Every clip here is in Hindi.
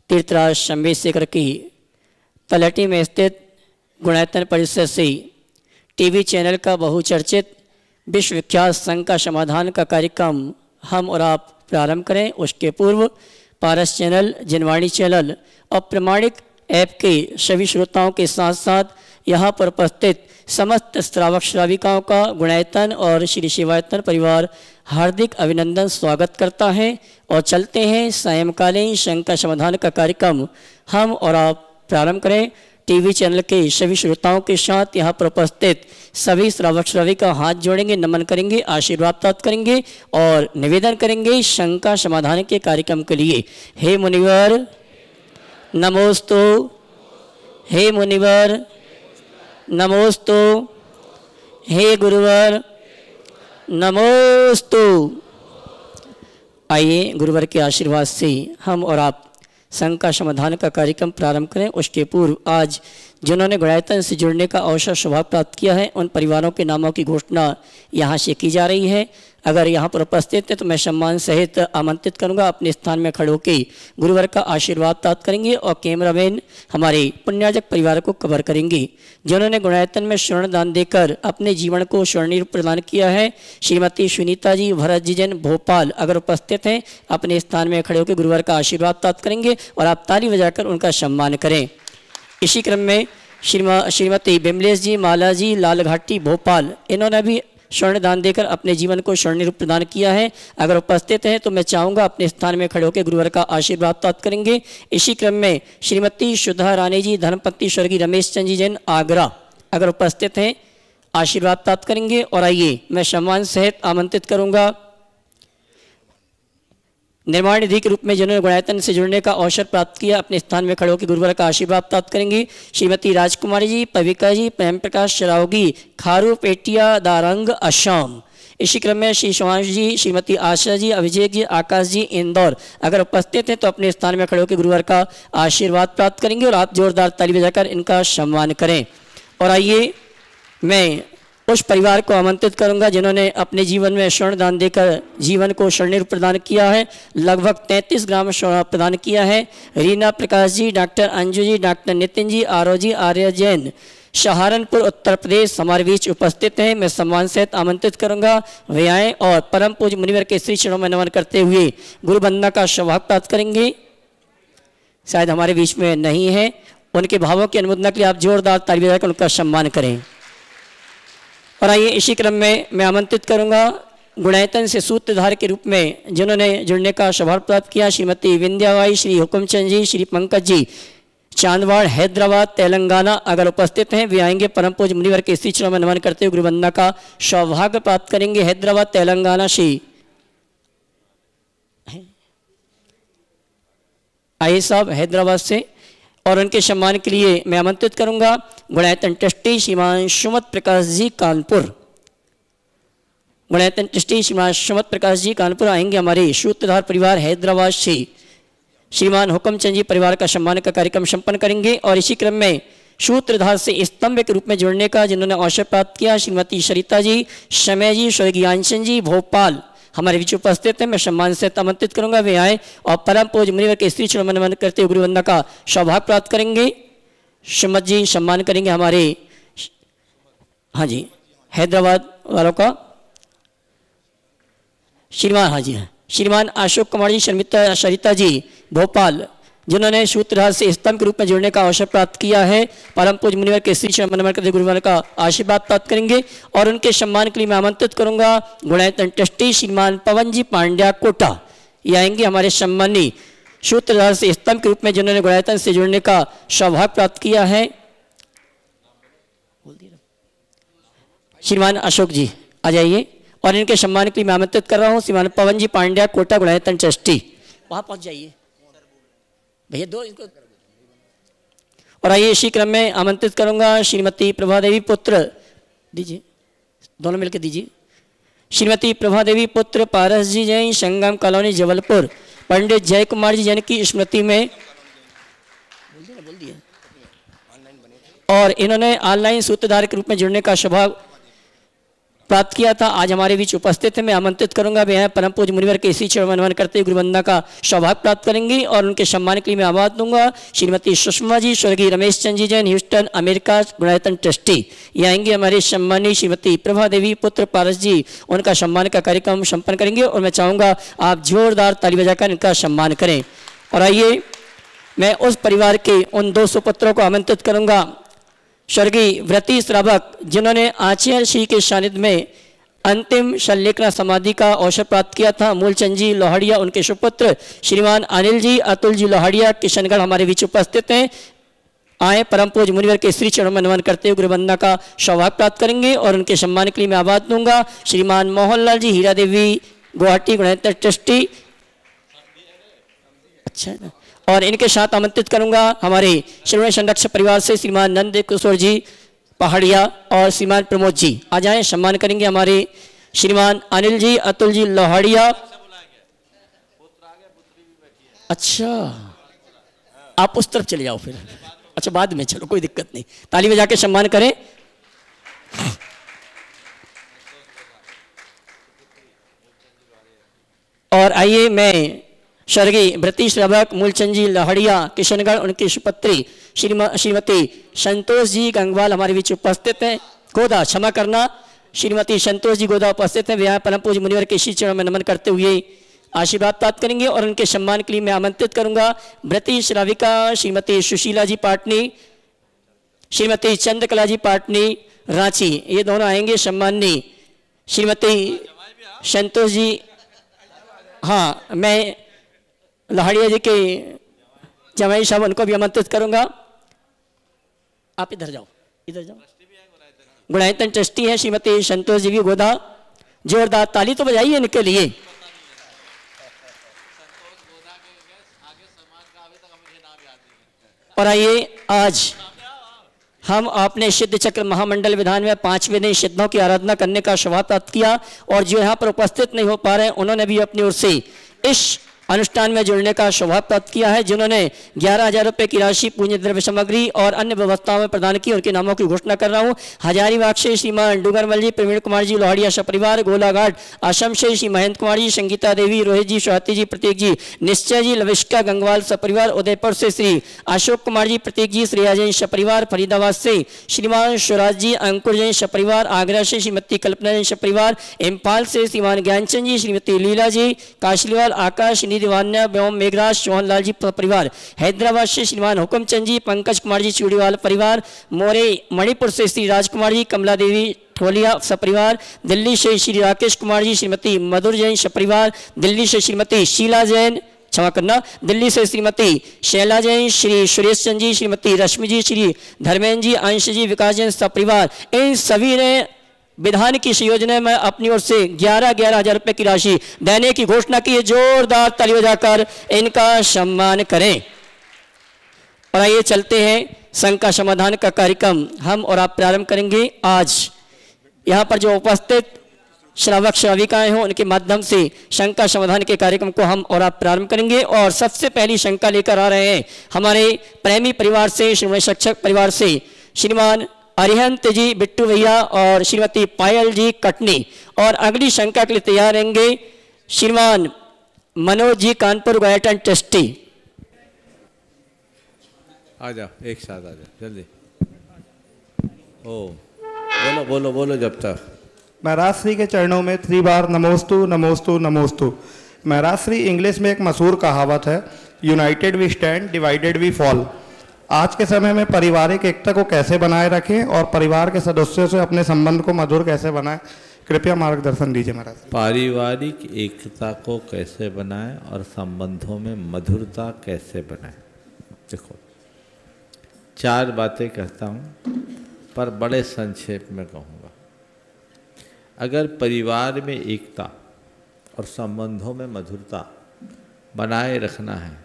तीर्थराज शंभेशेखर की तलहटी में स्थित गुणायतन परिसर से टीवी चैनल का बहुचर्चित विश्वविख्यात संघ का समाधान का कार्यक्रम हम और आप प्रारंभ करें। उसके पूर्व पारस चैनल, जिनवाणी चैनल और प्रमाणिक ऐप के सभी श्रोताओं के साथ साथ यहाँ पर उपस्थित समस्त श्रावक श्राविकाओं का गुणायतन और श्री शिवायतन परिवार हार्दिक अभिनंदन स्वागत करता है। और चलते हैं सायंकालीन संघ का समाधान का कार्यक्रम हम और आप प्रारंभ करें। टीवी चैनल के सभी श्रोताओं के साथ यहाँ पर उपस्थित सभी श्रावक श्राविका हाथ जोड़ेंगे, नमन करेंगे, आशीर्वाद प्राप्त करेंगे और निवेदन करेंगे संघ का समाधान के कार्यक्रम के लिए। हे मुनिवर नमोस्तु, हे मुनिवर नमोस्तु, हे गुरुवर नमोस्तु। आइए गुरुवर के आशीर्वाद से हम और आप संघ का समाधान का कार्यक्रम प्रारंभ करें। उसके पूर्व आज जिन्होंने गुणायतन से जुड़ने का अवसर सौभाग्य प्राप्त किया है उन परिवारों के नामों की घोषणा यहाँ से की जा रही है। अगर यहाँ पर उपस्थित है तो मैं सम्मान सहित आमंत्रित करूँगा, अपने स्थान में खड़े होकर गुरुवर का आशीर्वाद प्राप्त करेंगे और कैमरामैन हमारे पुण्यार्जक परिवार को कवर करेंगे। जिन्होंने गुणायतन में स्वर्ण दान देकर अपने जीवन को स्वर्णीय रूप प्रदान किया है, श्रीमती सुनीता जी, भरत जी जैन, भोपाल अगर उपस्थित हैं अपने स्थान में खड़े होकर गुरुवर का आशीर्वाद प्राप्त करेंगे और आप ताली बजाकर उनका सम्मान करें। इसी क्रम में श्रीमती बिमलेश जी, माला जी, लालघाटी, भोपाल, इन्होंने भी स्वर्ण दान देकर अपने जीवन को स्वर्णीय रूप प्रदान किया है। अगर उपस्थित हैं तो मैं चाहूँगा अपने स्थान में खड़े होकर गुरुवर का आशीर्वाद प्राप्त करेंगे। इसी क्रम में श्रीमती सुधा रानी जी, धर्मपत्नी स्वर्गीय रमेश चंद जी जैन, आगरा अगर उपस्थित हैं आशीर्वाद प्राप्त करेंगे। और आइए मैं सम्मान सहित आमंत्रित करूँगा निर्माण निधि के रूप में जिन्होंने गुणायतन से जुड़ने का अवसर प्राप्त किया अपने स्थान में खड़े होकर गुरुवर का आशीर्वाद प्राप्त करेंगे। श्रीमती राजकुमारी जी, पविका जी, प्रेम प्रकाश शरावगी, खारू पेटिया, दारंग, असम। इसी क्रम में श्री शिवांश जी, श्रीमती आशा जी, अभिषेक जी, आकाश जी, इंदौर अगर उपस्थित हैं तो अपने स्थान में खड़े होकर गुरुवर का आशीर्वाद प्राप्त करेंगे और आप जोरदार ताली बजाकर इनका सम्मान करें। और आइए मैं उस परिवार को आमंत्रित करूंगा जिन्होंने अपने जीवन में स्वर्ण दान देकर जीवन को स्वर्णीय रूप प्रदान किया है। लगभग 33 ग्राम स्वर्ण प्रदान किया है। रीना प्रकाश जी, डॉक्टर अंजू जी, डॉक्टर नितिन जी, आरो जी, आर्य जैन, सहारनपुर उत्तर प्रदेश हमारे बीच उपस्थित हैं। मैं सम्मान सहित आमंत्रित करूंगा वे आएँ और परम पूज्य मुनिवर के श्री चरणों में नमन करते हुए गुरु वंदना का सौभाग्य प्राप्त करेंगे। शायद हमारे बीच में नहीं है, उनके भावों की अनुमोदना के लिए आप जोरदार ताली बजाकर उनका सम्मान करें। और आइए इसी क्रम में मैं आमंत्रित करूंगा गुणायतन से सूत्रधार के रूप में जिन्होंने जुड़ने का सौभाग्य प्राप्त किया श्रीमती विंध्याबाई, श्री हुकुमचंद जी, श्री पंकज जी, चांदवाड़, हैदराबाद, तेलंगाना अगर उपस्थित हैं वे आएंगे परम पूज्य मुनिवर के श्री चरणों में नमन करते हुए गुरुवंदना का सौभाग्य प्राप्त करेंगे। हैदराबाद, तेलंगाना से आइए साहब हैदराबाद से। और उनके सम्मान के लिए मैं आमंत्रित करूंगा गुणायतन ट्रस्टी श्रीमान सुमत प्रकाश जी, कानपुर। गुणायतन ट्रस्टी श्रीमान सुमत प्रकाश जी कानपुर आएंगे हमारे सूत्रधार परिवार हैदराबाद से। श्रीमान हुकुमचंद जी परिवार का सम्मान का कार्यक्रम संपन्न करेंगे। और इसी क्रम में सूत्रधार से स्तंभ के रूप में जुड़ने का जिन्होंने अवसर प्राप्त किया श्रीमती सरिता जी, समय जी, स्वर्गीय आंशन जी, भोपाल हमारे बीच उपस्थित हैं। मैं सम्मान से आमंत्रित करूंगा वे आए और परम पूज्य मुनिवर के श्री चरणों में नमन करते हुए गुरुवंदना का सौभाग्य प्राप्त करेंगे। सुमत जी सम्मान करेंगे हमारे, हाँ जी, हैदराबाद वालों का श्रीमान, हाँ जी, श्रीमान अशोक कुमार जी, सरिता जी, भोपाल जिन्होंने सूत्रधार से स्तंभ के रूप में जुड़ने का अवसर प्राप्त किया है। परम पूज्य मुनिवर के श्री चरणों में नमन करते गुरुवर का आशीर्वाद प्राप्त करेंगे। और उनके सम्मान के लिए मैं आमंत्रित करूंगा गुणायतन ट्रस्टी श्रीमान पवन जी पांड्या, कोटा, ये आएंगे हमारे सम्मानी सूत्रधार से स्तंभ के रूप में जिन्होंने गुणायतन से जुड़ने का सौभाग्य प्राप्त किया है। श्रीमान अशोक जी आ जाइए। और इनके सम्मान के लिए मैं आमंत्रित कर रहा हूँ श्रीमान पवन जी पांड्या, कोटा, गुणायतन ट्रस्टी, वहाँ पहुँच जाइए भैया दो इनको। और आइए इसी क्रम में आमंत्रित करूंगा श्रीमती प्रभा देवी पुत्र, दीजिए दोनों मिलकर दीजिए, श्रीमती प्रभा देवी पुत्र पारस जी जैन, संगम कॉलोनी, जबलपुर, पंडित जय कुमार जी जैन की स्मृति में बोल दिया। और इन्होंने ऑनलाइन सूत्रधार के रूप में जुड़ने का सौभाग्य प्राप्त किया था, आज हमारे बीच उपस्थित है। मैं आमंत्रित करूंगा वे हैं परम पूज्य मुनिवर के इसी चरण वंदन करते हुए गुरुवंदना का सौभाग्य प्राप्त करेंगी और उनके सम्मान के लिए मैं आवाज दूंगा। श्रीमती सुषमा जी, स्वर्गीय Ramesh Chand ji Jain, Houston America, Gunayatan trustee, ये आएंगे। हमारे सम्मानी श्रीमती प्रभा देवी पुत्र पारस जी, उनका सम्मान का कार्यक्रम संपन्न करेंगे और मैं चाहूँगा आप जोरदार ताली बजाकर इनका सम्मान करें। और आइए मैं उस परिवार के उन 2 सुपुत्रों को आमंत्रित करूँगा, स्वर्गीय व्रती श्रावक जिन्होंने आचार्य श्री के सानिध्य में अंतिम संलेखना समाधि का अवसर प्राप्त किया था, मूलचंद जी लोहाड़िया, उनके सुपुत्र श्रीमान अनिल जी, अतुल जी लोहाड़िया, किशनगढ़ हमारे बीच उपस्थित हैं। आए परम पूज्य मुनिवर के श्री चरण में नमन करते हुए गुरुवंदना का सौभाग्य प्राप्त करेंगे और उनके सम्मान के लिए मैं आवाज दूंगा। श्रीमान मोहनलाल जी, हीरा देवी गुवाहाटी गुणायतन ट्रस्टी, अच्छा है ना। और इनके साथ आमंत्रित करूंगा हमारे श्रोमणी संरक्षक परिवार से श्रीमान नंद किशोर जी पहाड़िया और श्रीमान प्रमोद जी आ जाएं, सम्मान करेंगे हमारे श्रीमान अनिल जी, अतुल जी लोहाड़िया। अच्छा, आप उस तरफ चले जाओ फिर, अच्छा बाद में, चलो कोई दिक्कत नहीं, ताली बजा के सम्मान करें। और आइए मैं स्वर्गीय व्रती श्रावक मूलचंद जी लोहाड़िया किशनगढ़, उनकी सुपुत्री श्रीमती संतोष जी गंगवाल हमारे बीच उपस्थित हैं। गोदा, क्षमा करना, श्रीमती संतोष जी गोदा उपस्थित हैं। वे परम पूज्य मुनिवर के श्री चरण में नमन करते हुए आशीर्वाद प्राप्त करेंगे और उनके सम्मान के लिए मैं आमंत्रित करूंगा व्रती श्राविका श्रीमती सुशीला जी पाटनी, श्रीमती चंद्रकला जी पाटनी रांची, ये दोनों आएंगे। सम्माननीय श्रीमती संतोष जी, हाँ मैं लोहाड़िया जी के जमाई साहब, उनको भी आमंत्रित करूंगा। आप इधर जाओ, इधर जाओ। गुणायतन ट्रस्टी है श्रीमती संतोष जी भी गोदा, जोरदार ताली तो बजाइए इनके लिए। और आइए आज हम अपने सिद्ध चक्र महामंडल विधान में 5वें दिन सिद्धों की आराधना करने का सौभाग्य प्राप्त किया और जो यहाँ पर उपस्थित नहीं हो पा रहे हैं उन्होंने भी अपनी ओर से इस अनुष्ठान में जुड़ने का सौभाग्य प्राप्त किया है। जिन्होंने 11,000 रुपये की राशि पूज्य द्रव्य सामग्री और अन्य व्यवस्थाओं में प्रदान की, उनके नामों की घोषणा कर रहा हूँ। हजारीबाग से श्रीमान डूगरमल जी, प्रवीण कुमार जी लोहाड़िया सपरिवार, गोलाघाट असम से श्री महेंद्र कुमार जी, संगीता देवी, रोहित जी, स्वाति जी, प्रतीक जी, निश्चय जी, लविष्का गंगवाल सपरिवार, उदयपुर से श्री अशोक कुमार जी, प्रतीक जी, श्रेया जैन सपरिवार, फरीदाबाद से श्रीमान स्वराज जी, अंकुर जैन सपरिवार, आगरा से श्रीमती कल्पना जैन सपरिवार, इम्फाल से श्रीमान ज्ञानचंद जी, श्रीमती लीला जी, काशलीवाल आकाश, दिवान्या एवं मेघराज चौहान लाल जी परिवार, हैदराबाद से श्रीमान हुकुमचंद जी, पंकज कुमार जी चूड़ीवाल परिवार, मोरे मणिपुर से श्री राजकुमार जी, कमला देवी ठोलिया सपरिवार, दिल्ली से श्री राकेश कुमार जी, श्रीमती मधुर जैन सपरिवार, दिल्ली से श्रीमती शीला जैन, क्षमा करना, दिल्ली से श्रीमती शैला जैन, श्री सुरेश चंद जी, श्रीमती रश्मि जी, श्री धर्मेंद्र जी, अंश जी, विकास जैन सपरिवार, इन सभी ने विधान की योजना में अपनी ओर से 11,000 रुपए की राशि देने की घोषणा की है। जोरदार ताली बजाकर इनका सम्मान करें। और आइए चलते हैं शंका समाधान का कार्यक्रम हम और आप प्रारंभ करेंगे। आज यहाँ पर जो उपस्थित श्रावक श्राविकाएं हों उनके माध्यम से शंका समाधान के कार्यक्रम को हम और आप प्रारंभ करेंगे। और सबसे पहली शंका लेकर आ रहे हैं हमारे प्रेमी परिवार से, श्रीमती शिक्षक परिवार से श्रीमान अरिहंत जी बिट्टू भैया और श्रीमती पायल जी कटनी। और अगली शंका के लिए तैयार रहेंगे श्रीमान मनोज जी कानपुर गुणायतन ट्रस्टी। आ जाओ, एक साथ आ जाओ जल्दी। ओ बोलो बोलो बोलो जब तक। महाराज श्री के चरणों में 3 बार नमोस्तु नमोस्तु नमोस्तु। महाराज श्री इंग्लिश में एक मशहूर कहावत है, united we stand divided we fall. आज के समय में पारिवारिक एकता को कैसे बनाए रखें और परिवार के सदस्यों से अपने संबंध को मधुर कैसे बनाएं, कृपया मार्गदर्शन दीजिए महाराज। पारिवारिक एकता को कैसे बनाएं और संबंधों में मधुरता कैसे बनाएं। देखो 4 बातें कहता हूँ पर बड़े संक्षेप में कहूँगा। अगर परिवार में एकता और संबंधों में मधुरता बनाए रखना है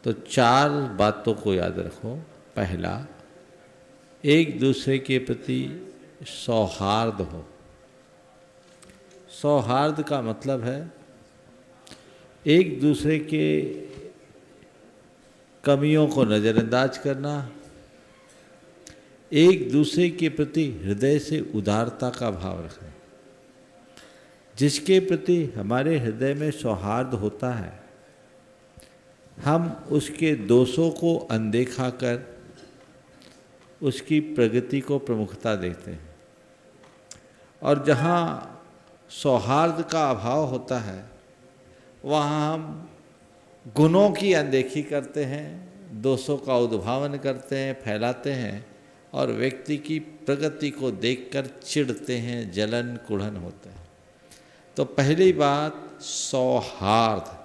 तो 4 बातों को याद रखो। पहला, एक दूसरे के प्रति सौहार्द हो। सौहार्द का मतलब है एक दूसरे के कमियों को नज़रअंदाज करना, एक दूसरे के प्रति हृदय से उदारता का भाव रखना। जिसके प्रति हमारे हृदय में सौहार्द होता है, हम उसके दोषों को अनदेखा कर उसकी प्रगति को प्रमुखता देते हैं। और जहाँ सौहार्द का अभाव होता है वहाँ हम गुणों की अनदेखी करते हैं, दोषों का उद्भावन करते हैं, फैलाते हैं और व्यक्ति की प्रगति को देखकर चिढ़ते हैं, जलन कुढ़न होते हैं। तो पहली बात सौहार्द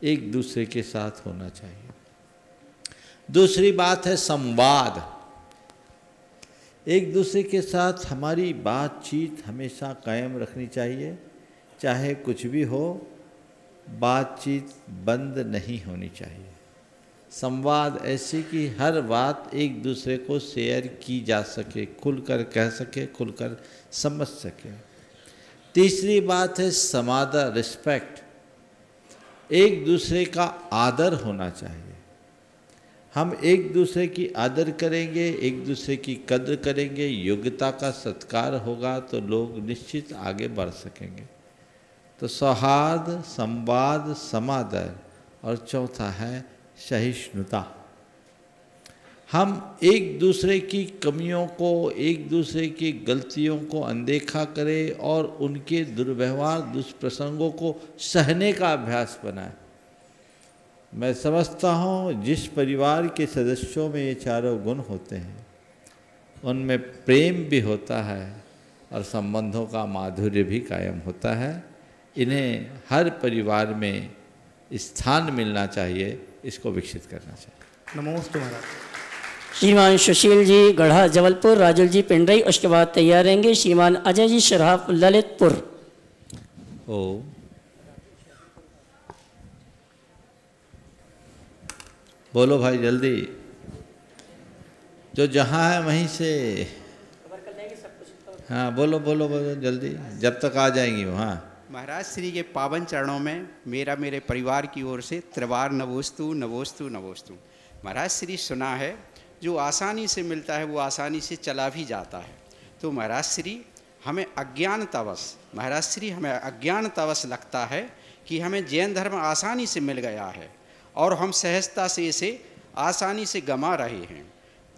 एक दूसरे के साथ होना चाहिए। दूसरी बात है संवाद। एक दूसरे के साथ हमारी बातचीत हमेशा कायम रखनी चाहिए, चाहे कुछ भी हो, बातचीत बंद नहीं होनी चाहिए। संवाद ऐसे कि हर बात एक दूसरे को शेयर की जा सके, खुलकर कह सके, खुलकर समझ सके। तीसरी बात है समादर, रिस्पेक्ट। एक दूसरे का आदर होना चाहिए। हम एक दूसरे की आदर करेंगे, एक दूसरे की कद्र करेंगे, योग्यता का सत्कार होगा तो लोग निश्चित आगे बढ़ सकेंगे। तो सौहार्द, संवाद, समादर और चौथा है सहिष्णुता। हम एक दूसरे की कमियों को, एक दूसरे की गलतियों को अनदेखा करें और उनके दुर्व्यवहार, दुष्प्रसंगों को सहने का अभ्यास बनाएं। मैं समझता हूँ जिस परिवार के सदस्यों में ये चारों गुण होते हैं उनमें प्रेम भी होता है और संबंधों का माधुर्य भी कायम होता है। इन्हें हर परिवार में स्थान मिलना चाहिए, इसको विकसित करना चाहिए। नमोस्तु महाराज। श्रीमान सुशील जी गढ़ा जबलपुर, राजुल जी पिंडई, उसके बाद तैयार रहेंगे श्रीमान अजय जी शराफ ललितपुर। ओ बोलो भाई जल्दी, जो जहाँ है वहीं से। हाँ बोलो बोलो बोलो जल्दी, जब तक आ जाएंगी वहाँ। महाराज श्री के पावन चरणों में मेरे परिवार की ओर से त्रिवार नमोस्तु नमोस्तु नमोस्तु। महाराज श्री सुना है जो आसानी से मिलता है वो आसानी से चला भी जाता है। तो महाराज श्री हमें अज्ञानतावश, महाराज श्री हमें अज्ञानतावश लगता है कि हमें जैन धर्म आसानी से मिल गया है और हम सहजता से इसे आसानी से गंवा रहे हैं।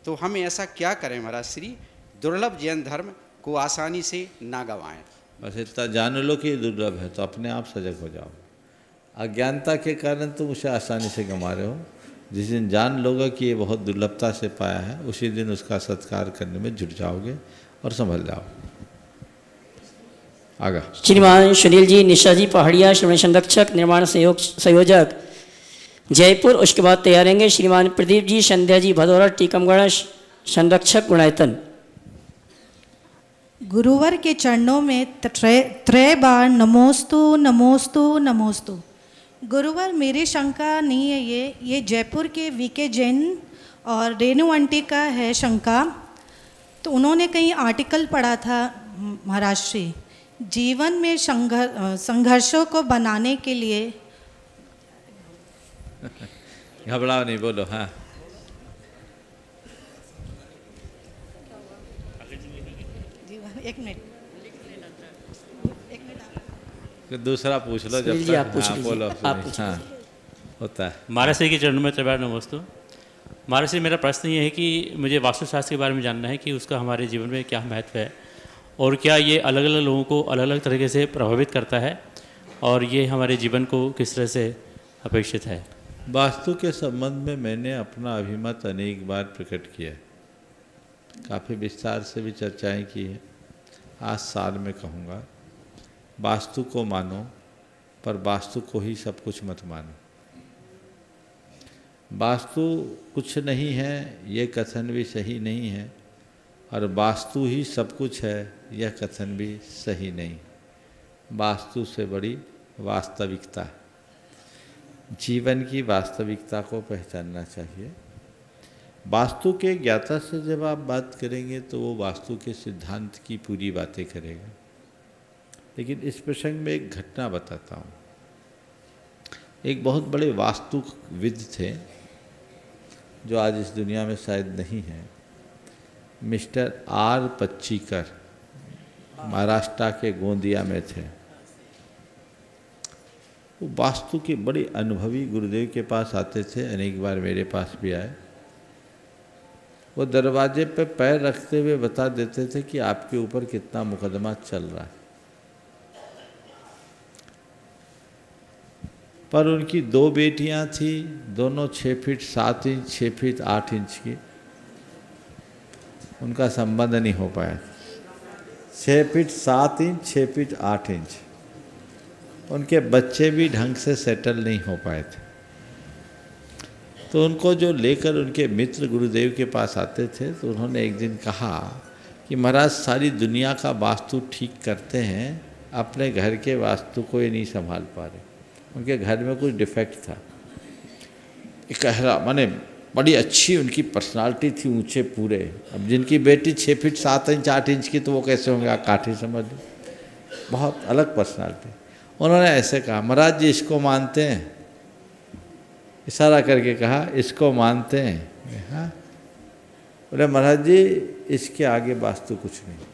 तो हम ऐसा क्या करें महाराज श्री, दुर्लभ जैन धर्म को आसानी से ना गंवाएं। बस इतना जान लो कि ये दुर्लभ है तो अपने आप सजग हो जाओ। अज्ञानता के कारण तुम उसे आसानी से गंवा रहे हो। जिस दिन जान लोगे कि ये बहुत दुर्लभता से पाया है, उसी दिन उसका सत्कार करने में जुट जाओगे और संभल जाओ। आगा श्रीमान सुनील जी निशा जी पहाड़िया, श्रवण संरक्षक निर्माण संयोजक जयपुर, उसके बाद तैयार रहेंगे श्रीमान प्रदीप जी, संध्या जी भदौरा, टीकमगढ़ संरक्षक गुणायतन। गुरुवर के चरणों में त्रय बार नमोस्तु नमोस्तु नमोस्तु। गुरुवर मेरी शंका नहीं है, ये जयपुर के वीके जैन और रेणु आंटी का है शंका। तो उन्होंने कहीं आर्टिकल पढ़ा था महाराज श्री, जीवन में संघर्षों को बनाने के लिए। घबराओ नहीं, बोलो। हाँ एक मिनट दूसरा पूछ लो जब जी, आप पूछ हाँ, लीजिए, बोलो आप पूछ हाँ होता है। महाराज श्री के चरणों में त्रिवार नमोस्तु। महाराज श्री मेरा प्रश्न ये है कि मुझे वास्तुशास्त्र के बारे में जानना है कि उसका हमारे जीवन में क्या महत्व है और क्या ये अलग अलग लोगों को अलग अलग तरीके से प्रभावित करता है और ये हमारे जीवन को किस तरह से अपेक्षित है। वास्तु के संबंध में मैंने अपना अभिमत अनेक बार प्रकट किया है, काफ़ी विस्तार से भी चर्चाएं की है। आज साल में कहूँगा, वास्तु को मानो पर वास्तु को ही सब कुछ मत मानो। वास्तु कुछ नहीं है ये कथन भी सही नहीं है और वास्तु ही सब कुछ है यह कथन भी सही नहीं। वास्तु से बड़ी वास्तविकता है। जीवन की वास्तविकता को पहचानना चाहिए। वास्तु के ज्ञाता से जब आप बात करेंगे तो वो वास्तु के सिद्धांत की पूरी बातें करेगा। लेकिन इस प्रसंग में एक घटना बताता हूँ। एक बहुत बड़े वास्तुविद थे जो आज इस दुनिया में शायद नहीं है, मिस्टर आर पच्चीकर। महाराष्ट्र के गोंदिया में थे। वो वास्तु के बड़े अनुभवी गुरुदेव के पास आते थे, अनेक बार मेरे पास भी आए। वो दरवाजे पे पैर रखते हुए बता देते थे कि आपके ऊपर कितना मुकदमा चल रहा है। पर उनकी 2 बेटियां थी, दोनों 6 फीट 7 इंच 6 फीट 8 इंच की। उनका संबंध नहीं हो पाया। 6 फीट 7 इंच 6 फीट 8 इंच। उनके बच्चे भी ढंग से सेटल नहीं हो पाए थे। तो उनको जो लेकर उनके मित्र गुरुदेव के पास आते थे, तो उन्होंने एक दिन कहा कि महाराज सारी दुनिया का वास्तु ठीक करते हैं, अपने घर के वास्तु को ही नहीं संभाल पा रहे। उनके घर में कुछ डिफेक्ट था। एक गहरा माने बड़ी अच्छी उनकी पर्सनालिटी थी, ऊंचे पूरे। अब जिनकी बेटी 6 फीट 7 इंच 8 इंच की, तो वो कैसे होंगे, आप काठी समझ लो। बहुत अलग पर्सनालिटी। उन्होंने ऐसे कहा, महाराज जी इसको मानते हैं? इशारा करके कहा, इसको मानते हैं? हाँ। बोले महाराज जी इसके आगे वास्तु कुछ नहीं,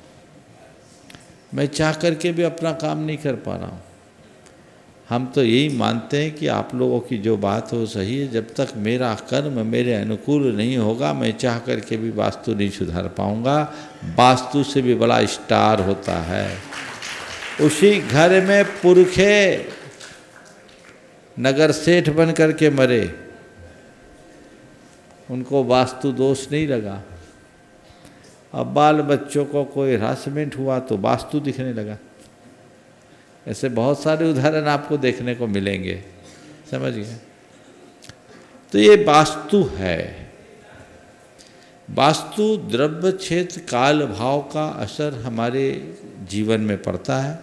मैं चाह करके भी अपना काम नहीं कर पा रहा हूँ। हम तो यही मानते हैं कि आप लोगों की जो बात हो सही है, जब तक मेरा कर्म मेरे अनुकूल नहीं होगा, मैं चाह करके भी वास्तु नहीं सुधार पाऊँगा। वास्तु से भी बड़ा स्टार होता है। उसी घर में पुरखे नगर सेठ बन करके मरे, उनको वास्तु दोष नहीं लगा। अब बाल बच्चों को कोई हरासमेंट हुआ तो वास्तु दिखने लगा। ऐसे बहुत सारे उदाहरण आपको देखने को मिलेंगे, समझ गए? तो ये वास्तु है। वास्तु द्रव्य क्षेत्र काल भाव का असर हमारे जीवन में पड़ता है।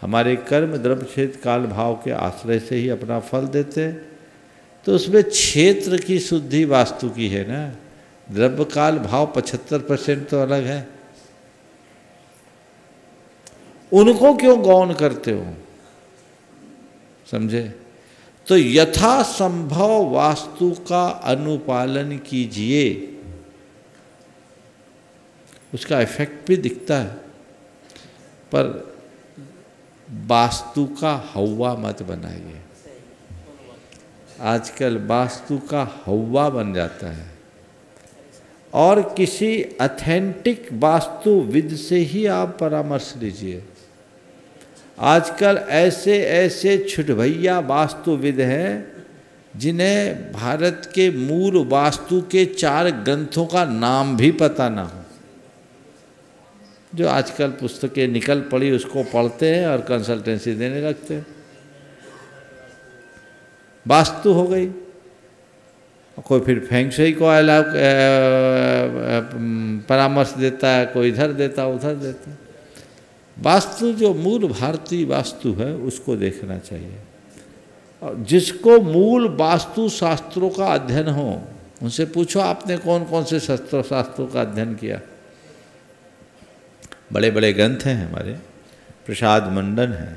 हमारे कर्म द्रव्य क्षेत्र काल भाव के आश्रय से ही अपना फल देते हैं। तो उसमें क्षेत्र की शुद्धि वास्तु की है ना। द्रव्य काल भाव 75% तो अलग है। उनको क्यों गौण करते हो, समझे? तो यथा संभव वास्तु का अनुपालन कीजिए, उसका इफेक्ट भी दिखता है। पर वास्तु का हवा मत बनाइए। आजकल वास्तु का हवा बन जाता है। और किसी ऑथेंटिक वास्तुविद से ही आप परामर्श लीजिए। आजकल ऐसे ऐसे छुटभैया वास्तुविद हैं जिन्हें भारत के मूल वास्तु के 4 ग्रंथों का नाम भी पता ना हो। जो आजकल पुस्तकें निकल पड़ी उसको पढ़ते हैं और कंसल्टेंसी देने लगते हैं। वास्तु हो गई, कोई फिर फेंग शुई को परामर्श देता है, कोई इधर देता उधर देता। वास्तु जो मूल भारतीय वास्तु है उसको देखना चाहिए। और जिसको मूल वास्तु शास्त्रों का अध्ययन हो उनसे पूछो आपने कौन कौन से शास्त्रों का अध्ययन किया। बड़े बड़े ग्रंथ हैं हमारे, प्रसाद मंडन है,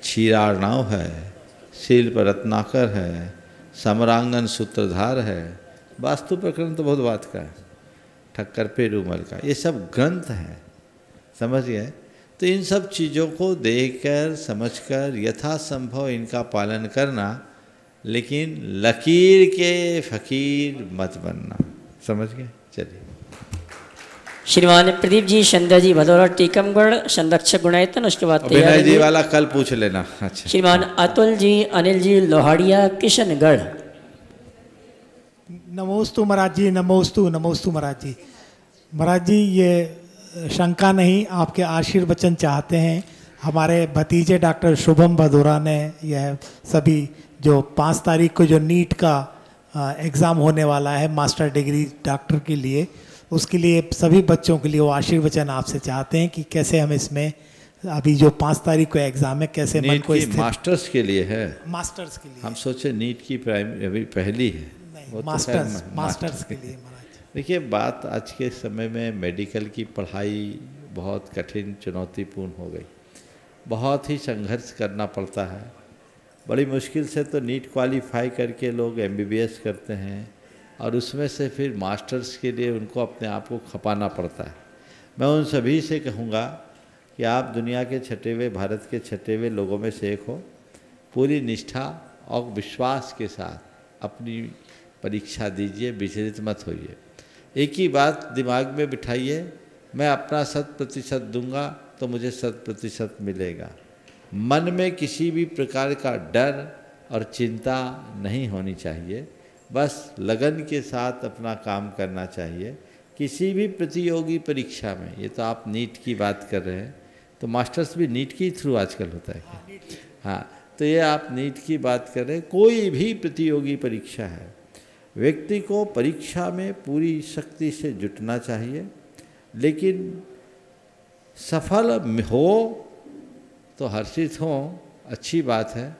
क्षीरार्णव है, शिल्प रत्नाकर है, समरांगन सूत्रधार है। वास्तु प्रकरण तो बहुत बात का है, ठक्कर पेरूमल का, ये सब ग्रंथ हैं, समझ गए? तो इन सब चीज़ों को देखकर समझकर यथासंभव इनका पालन करना, लेकिन लकीर के फकीर मत बनना, समझ गए? चलिए। श्रीमान प्रदीप जी, संध्या जी भदौरा टीकमगढ़, संरक्षक गुणायतन, उसके बाद विनय जी वाला कल पूछ लेना। अच्छा। श्रीमान अतुल जी, अनिल जी लोहाड़िया, किशनगढ़। नमोस्तु महाराज जी, नमोस्तु नमोस्तु महाराज जी। महाराज जी ये शंका नहीं, आपके आशीर्वचन चाहते हैं। हमारे भतीजे डॉक्टर शुभम भदौरा ने यह सभी जो 5 तारीख को जो नीट का एग्ज़ाम होने वाला है मास्टर डिग्री डॉक्टर के लिए, उसके लिए सभी बच्चों के लिए वो आशीर्वचन आपसे चाहते हैं कि कैसे हम इसमें अभी जो 5 तारीख को एग्ज़ाम है कैसे मन को स्थिर। मास्टर्स के लिए है, मास्टर्स के लिए। हम सोचे नीट की प्राइमरी अभी पहली है, नहीं मास्टर्स के लिए। देखिए बात आज के समय में मेडिकल की पढ़ाई बहुत कठिन चुनौतीपूर्ण हो गई। बहुत ही संघर्ष करना पड़ता है। बड़ी मुश्किल से तो नीट क्वालिफाई करके लोग MBBS करते हैं और उसमें से फिर मास्टर्स के लिए उनको अपने आप को खपाना पड़ता है। मैं उन सभी से कहूँगा कि आप दुनिया के छठे भारत के छठे लोगों में से एक हो। पूरी निष्ठा और विश्वास के साथ अपनी परीक्षा दीजिए, विचलित मत होइए। एक ही बात दिमाग में बिठाइए, मैं अपना 100% दूंगा तो मुझे 100% मिलेगा। मन में किसी भी प्रकार का डर और चिंता नहीं होनी चाहिए, बस लगन के साथ अपना काम करना चाहिए। किसी भी प्रतियोगी परीक्षा में, ये तो आप नीट की बात कर रहे हैं, तो मास्टर्स भी नीट के थ्रू आजकल होता है क्या? हाँ, तो ये आप नीट की बात कर रहे हैं। कोई भी प्रतियोगी परीक्षा है, व्यक्ति को परीक्षा में पूरी शक्ति से जुटना चाहिए, लेकिन सफल हो तो हर्षित हो, अच्छी बात है।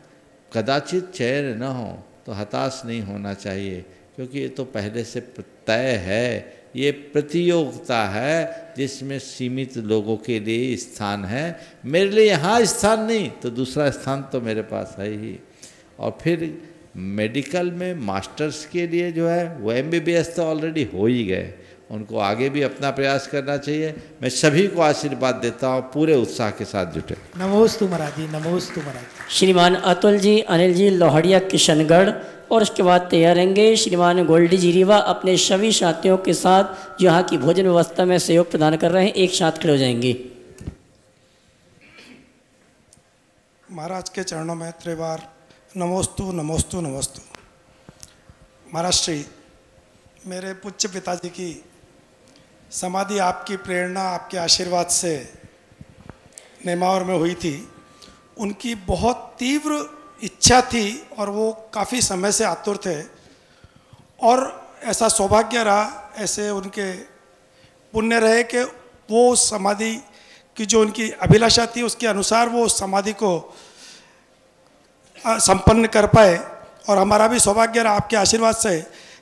कदाचित चयन न हो तो हताश नहीं होना चाहिए, क्योंकि ये तो पहले से तय है। ये प्रतियोगिता है जिसमें सीमित लोगों के लिए स्थान है। मेरे लिए यहाँ स्थान नहीं तो दूसरा स्थान तो मेरे पास है ही। और फिर मेडिकल में मास्टर्स के लिए जो है वो MBBS तो ऑलरेडी हो ही गए, उनको आगे भी अपना प्रयास करना चाहिए। मैं सभी को आशीर्वाद देता हूँ, पूरे उत्साह के साथ जुटे। नमोस्तु महाराज जी, नमोस्तु महाराज जी। श्रीमान अतुल जी, अनिल जी लोहड़िया किशनगढ़, और उसके बाद तैयार रहेंगे श्रीमान गोल्डी जी रीवा अपने सभी साथियों के साथ जो यहाँ की भोजन व्यवस्था में सहयोग प्रदान कर रहे हैं, एक साथ खड़े हो जाएंगे। महाराज के चरणों में त्रिवार नमोस्तु नमोस्तु नमोस्तु। महाराज श्री, मेरे पूज्य पिताजी की समाधि आपकी प्रेरणा, आपके आशीर्वाद से नेमावर में हुई थी। उनकी बहुत तीव्र इच्छा थी और वो काफ़ी समय से आतुर थे, और ऐसा सौभाग्य रहा, ऐसे उनके पुण्य रहे कि वो समाधि की जो उनकी अभिलाषा थी उसके अनुसार वो समाधि को संपन्न कर पाए। और हमारा भी सौभाग्य रहा आपके आशीर्वाद से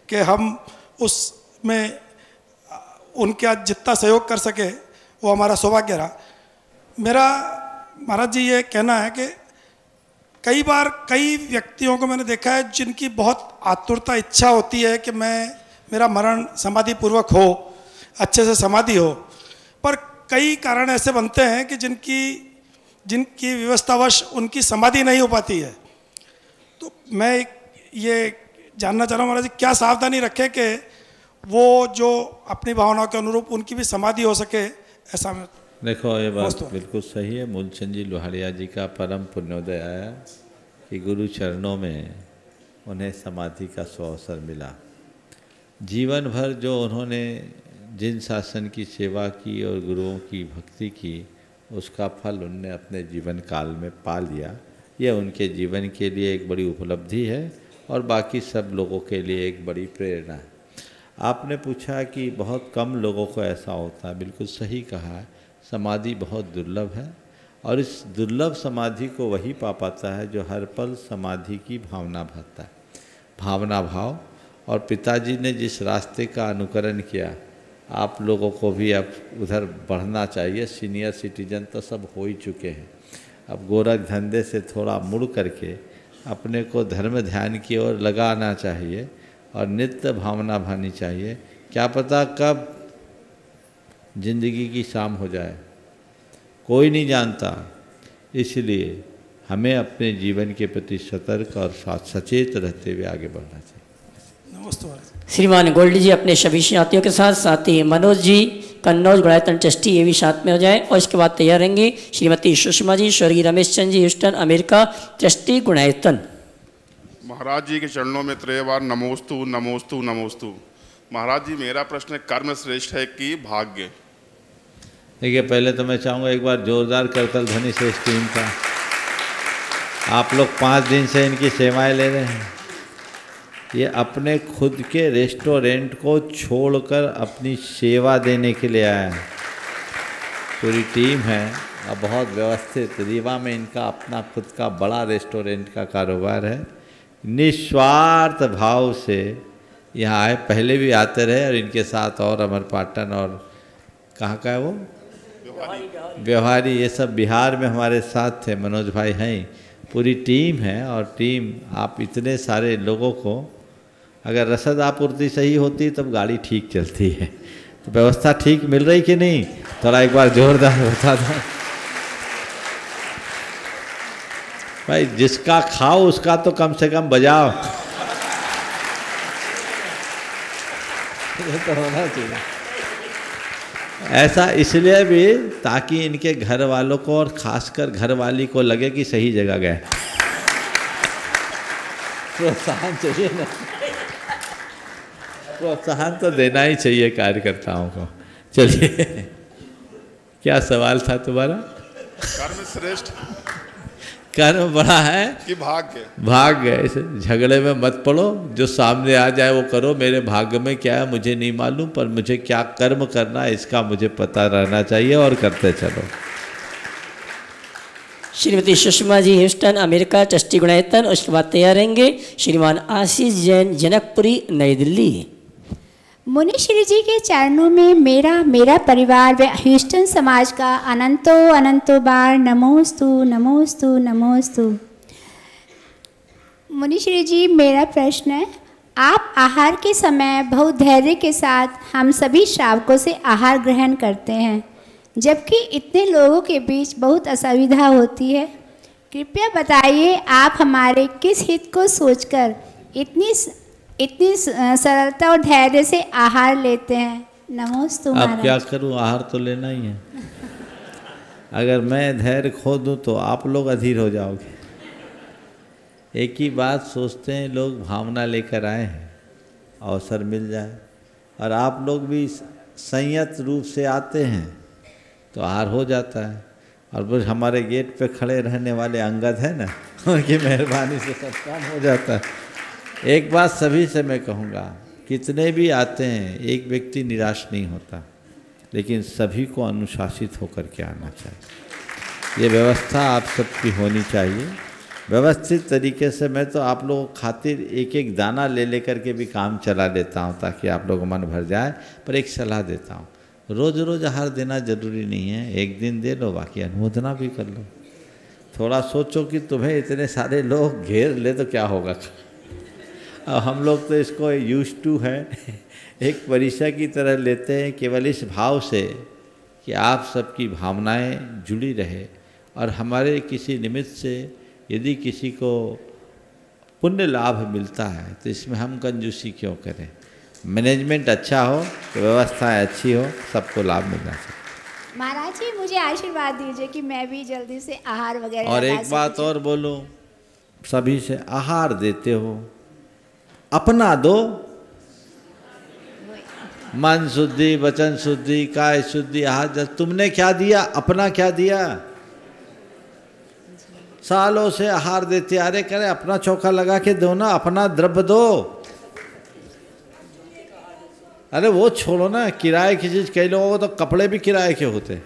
कि हम उसमें उनका जितना सहयोग कर सके वो हमारा सौभाग्य रहा। मेरा महाराज जी ये कहना है कि कई बार कई व्यक्तियों को मैंने देखा है जिनकी बहुत आतुरता इच्छा होती है कि मेरा मरण समाधि पूर्वक हो, अच्छे से समाधि हो, पर कई कारण ऐसे बनते हैं कि जिनकी व्यवस्थावश उनकी समाधि नहीं हो पाती है। तो मैं ये जानना चाह रहा हूँ महाराज जी, क्या सावधानी रखें कि वो जो अपनी भावनाओं के अनुरूप उनकी भी समाधि हो सके, ऐसा मैं। देखो, ये बात बिल्कुल सही है। मूलचंद जी लोहाड़िया जी का परम पुण्योदय आया कि गुरु चरणों में उन्हें समाधि का सुअवसर मिला। जीवन भर जो उन्होंने जिन शासन की सेवा की और गुरुओं की भक्ति की, उसका फल उनने अपने जीवन काल में पा लिया। यह उनके जीवन के लिए एक बड़ी उपलब्धि है और बाकी सब लोगों के लिए एक बड़ी प्रेरणा है। आपने पूछा कि बहुत कम लोगों को ऐसा होता है, बिल्कुल सही कहा है। समाधि बहुत दुर्लभ है और इस दुर्लभ समाधि को वही पा पाता है जो हर पल समाधि की भावना भाता है, भावना भाव। और पिताजी ने जिस रास्ते का अनुकरण किया, आप लोगों को भी अब उधर बढ़ना चाहिए। सीनियर सिटीजन तो सब हो ही चुके हैं, अब गोरख धंधे से थोड़ा मुड़ करके अपने को धर्म ध्यान की ओर लगाना चाहिए और नित्य भावना भानी चाहिए। क्या पता कब जिंदगी की शाम हो जाए, कोई नहीं जानता। इसलिए हमें अपने जीवन के प्रति सतर्क और सचेत रहते हुए आगे बढ़ना चाहिए। नमस्ते। श्रीमान गोल्डी जी अपने सभी साथियों के साथ, साथ ही मनोज जी कन्नौज गुड़ायतन ट्रस्टी, ये भी साथ में हो जाए। और इसके बाद तैयार रहेंगे श्रीमती सुषमा जी, स्वर्गीय रमेश चंद जी ह्यूस्टन अमेरिका, ट्रस्टी गुड़ायतन। महाराज जी के चरणों में त्रयवार नमोस्तु नमोस्तु नमोस्तु। महाराज जी, मेरा प्रश्न है, कर्म श्रेष्ठ है कि भाग्य? देखिए, पहले तो मैं चाहूँगा एक बार जोरदार करतल ध्वनि से इस टीम का। आप लोग 5 दिन से इनकी सेवाएं ले रहे हैं। ये अपने खुद के रेस्टोरेंट को छोड़कर अपनी सेवा देने के लिए आया है। पूरी टीम है और बहुत व्यवस्थित। रीवा में इनका अपना खुद का बड़ा रेस्टोरेंट का कारोबार है। निस्वार्थ भाव से यहाँ आए, पहले भी आते रहे और इनके साथ और अमर पाटन और कहाँ का है वो व्यवहारी, ये सब बिहार में हमारे साथ थे। मनोज भाई हैं, पूरी टीम है। और टीम, आप इतने सारे लोगों को, अगर रसद आपूर्ति सही होती तब गाड़ी ठीक चलती है। तो व्यवस्था ठीक मिल रही कि नहीं, थोड़ा एक बार जोरदार बता दो। भाई जिसका खाओ उसका तो कम से कम बजाओ। ये तो होना चाहिए। ऐसा इसलिए भी ताकि इनके घर वालों को और खासकर घरवाली को लगे कि सही जगह गए। प्रोत्साहन चाहिए ना, प्रोत्साहन तो देना ही चाहिए कार्यकर्ताओं को। चलिए, क्या सवाल था तुम्हारा? कर्म श्रेष्ठ कर्म बड़ा है कि भाग्य? भाग्य। ऐसे झगड़े में मत पड़ो, जो सामने आ जाए वो करो। मेरे भाग्य में क्या है मुझे नहीं मालूम, पर मुझे क्या कर्म करना है इसका मुझे पता रहना चाहिए और करते चलो। श्रीमती सुषमा जी ह्यूस्टन अमेरिका ट्रस्टी गुणायतन, उसके बाद तैयार रहेंगे श्रीमान आशीष जैन जनकपुरी नई दिल्ली। मुनिश्री जी के चरणों में मेरा परिवार व ह्यूस्टन समाज का अनंतो बार नमोस्तु नमोस्तु नमोस्तु। मुनिश्री जी, मेरा प्रश्न है, आप आहार के समय बहुत धैर्य के साथ हम सभी श्रावकों से आहार ग्रहण करते हैं, जबकि इतने लोगों के बीच बहुत असुविधा होती है। कृपया बताइए आप हमारे किस हित को सोचकर इतनी सरलता और धैर्य से आहार लेते हैं। नमोस्तु महाराज। अब क्या करूं, आहार तो लेना ही है। अगर मैं धैर्य खो दूं तो आप लोग अधीर हो जाओगे। एक ही बात सोचते हैं लोग, भावना लेकर आए हैं, अवसर मिल जाए, और आप लोग भी संयत रूप से आते हैं तो आहार हो जाता है। और फिर हमारे गेट पे खड़े रहने वाले अंगद है ना, उनकी मेहरबानी से सब काम हो जाता है। एक बात सभी से मैं कहूँगा, कितने भी आते हैं एक व्यक्ति निराश नहीं होता, लेकिन सभी को अनुशासित होकर के आना चाहिए। ये व्यवस्था आप सबकी होनी चाहिए व्यवस्थित तरीके से। मैं तो आप लोगों खातिर एक एक दाना ले लेकर के भी काम चला लेता हूँ ताकि आप लोगों का मन भर जाए। पर एक सलाह देता हूँ, रोज़ रोज़ आहार देना जरूरी नहीं है, एक दिन दे लो, बाकी अनुमोदना भी कर लो। थोड़ा सोचो कि तुम्हें इतने सारे लोग घेर ले तो क्या होगा। अब हम लोग तो इसको यूज टू है, एक परीक्षा की तरह लेते हैं, केवल इस भाव से कि आप सबकी भावनाएं जुड़ी रहे, और हमारे किसी निमित्त से यदि किसी को पुण्य लाभ मिलता है तो इसमें हम कंजूसी क्यों करें। मैनेजमेंट अच्छा हो तो व्यवस्थाएं अच्छी हो, सबको लाभ मिलना चाहिए। महाराज जी, मुझे आशीर्वाद दीजिए कि मैं भी जल्दी से आहार वगैरह। और एक बात और बोलूं, सभी से आहार देते हो अपना दो, मन शुद्धि, वचन शुद्धि, काय शुद्धि, आहार। तुमने क्या दिया, अपना क्या दिया। सालों से आहार देते आ रहे, करे अपना चौका लगा के दो ना, अपना द्रव्य दो। अरे वो छोड़ो ना, किराए की चीज, कई लोगों को तो कपड़े भी किराए के होते हैं।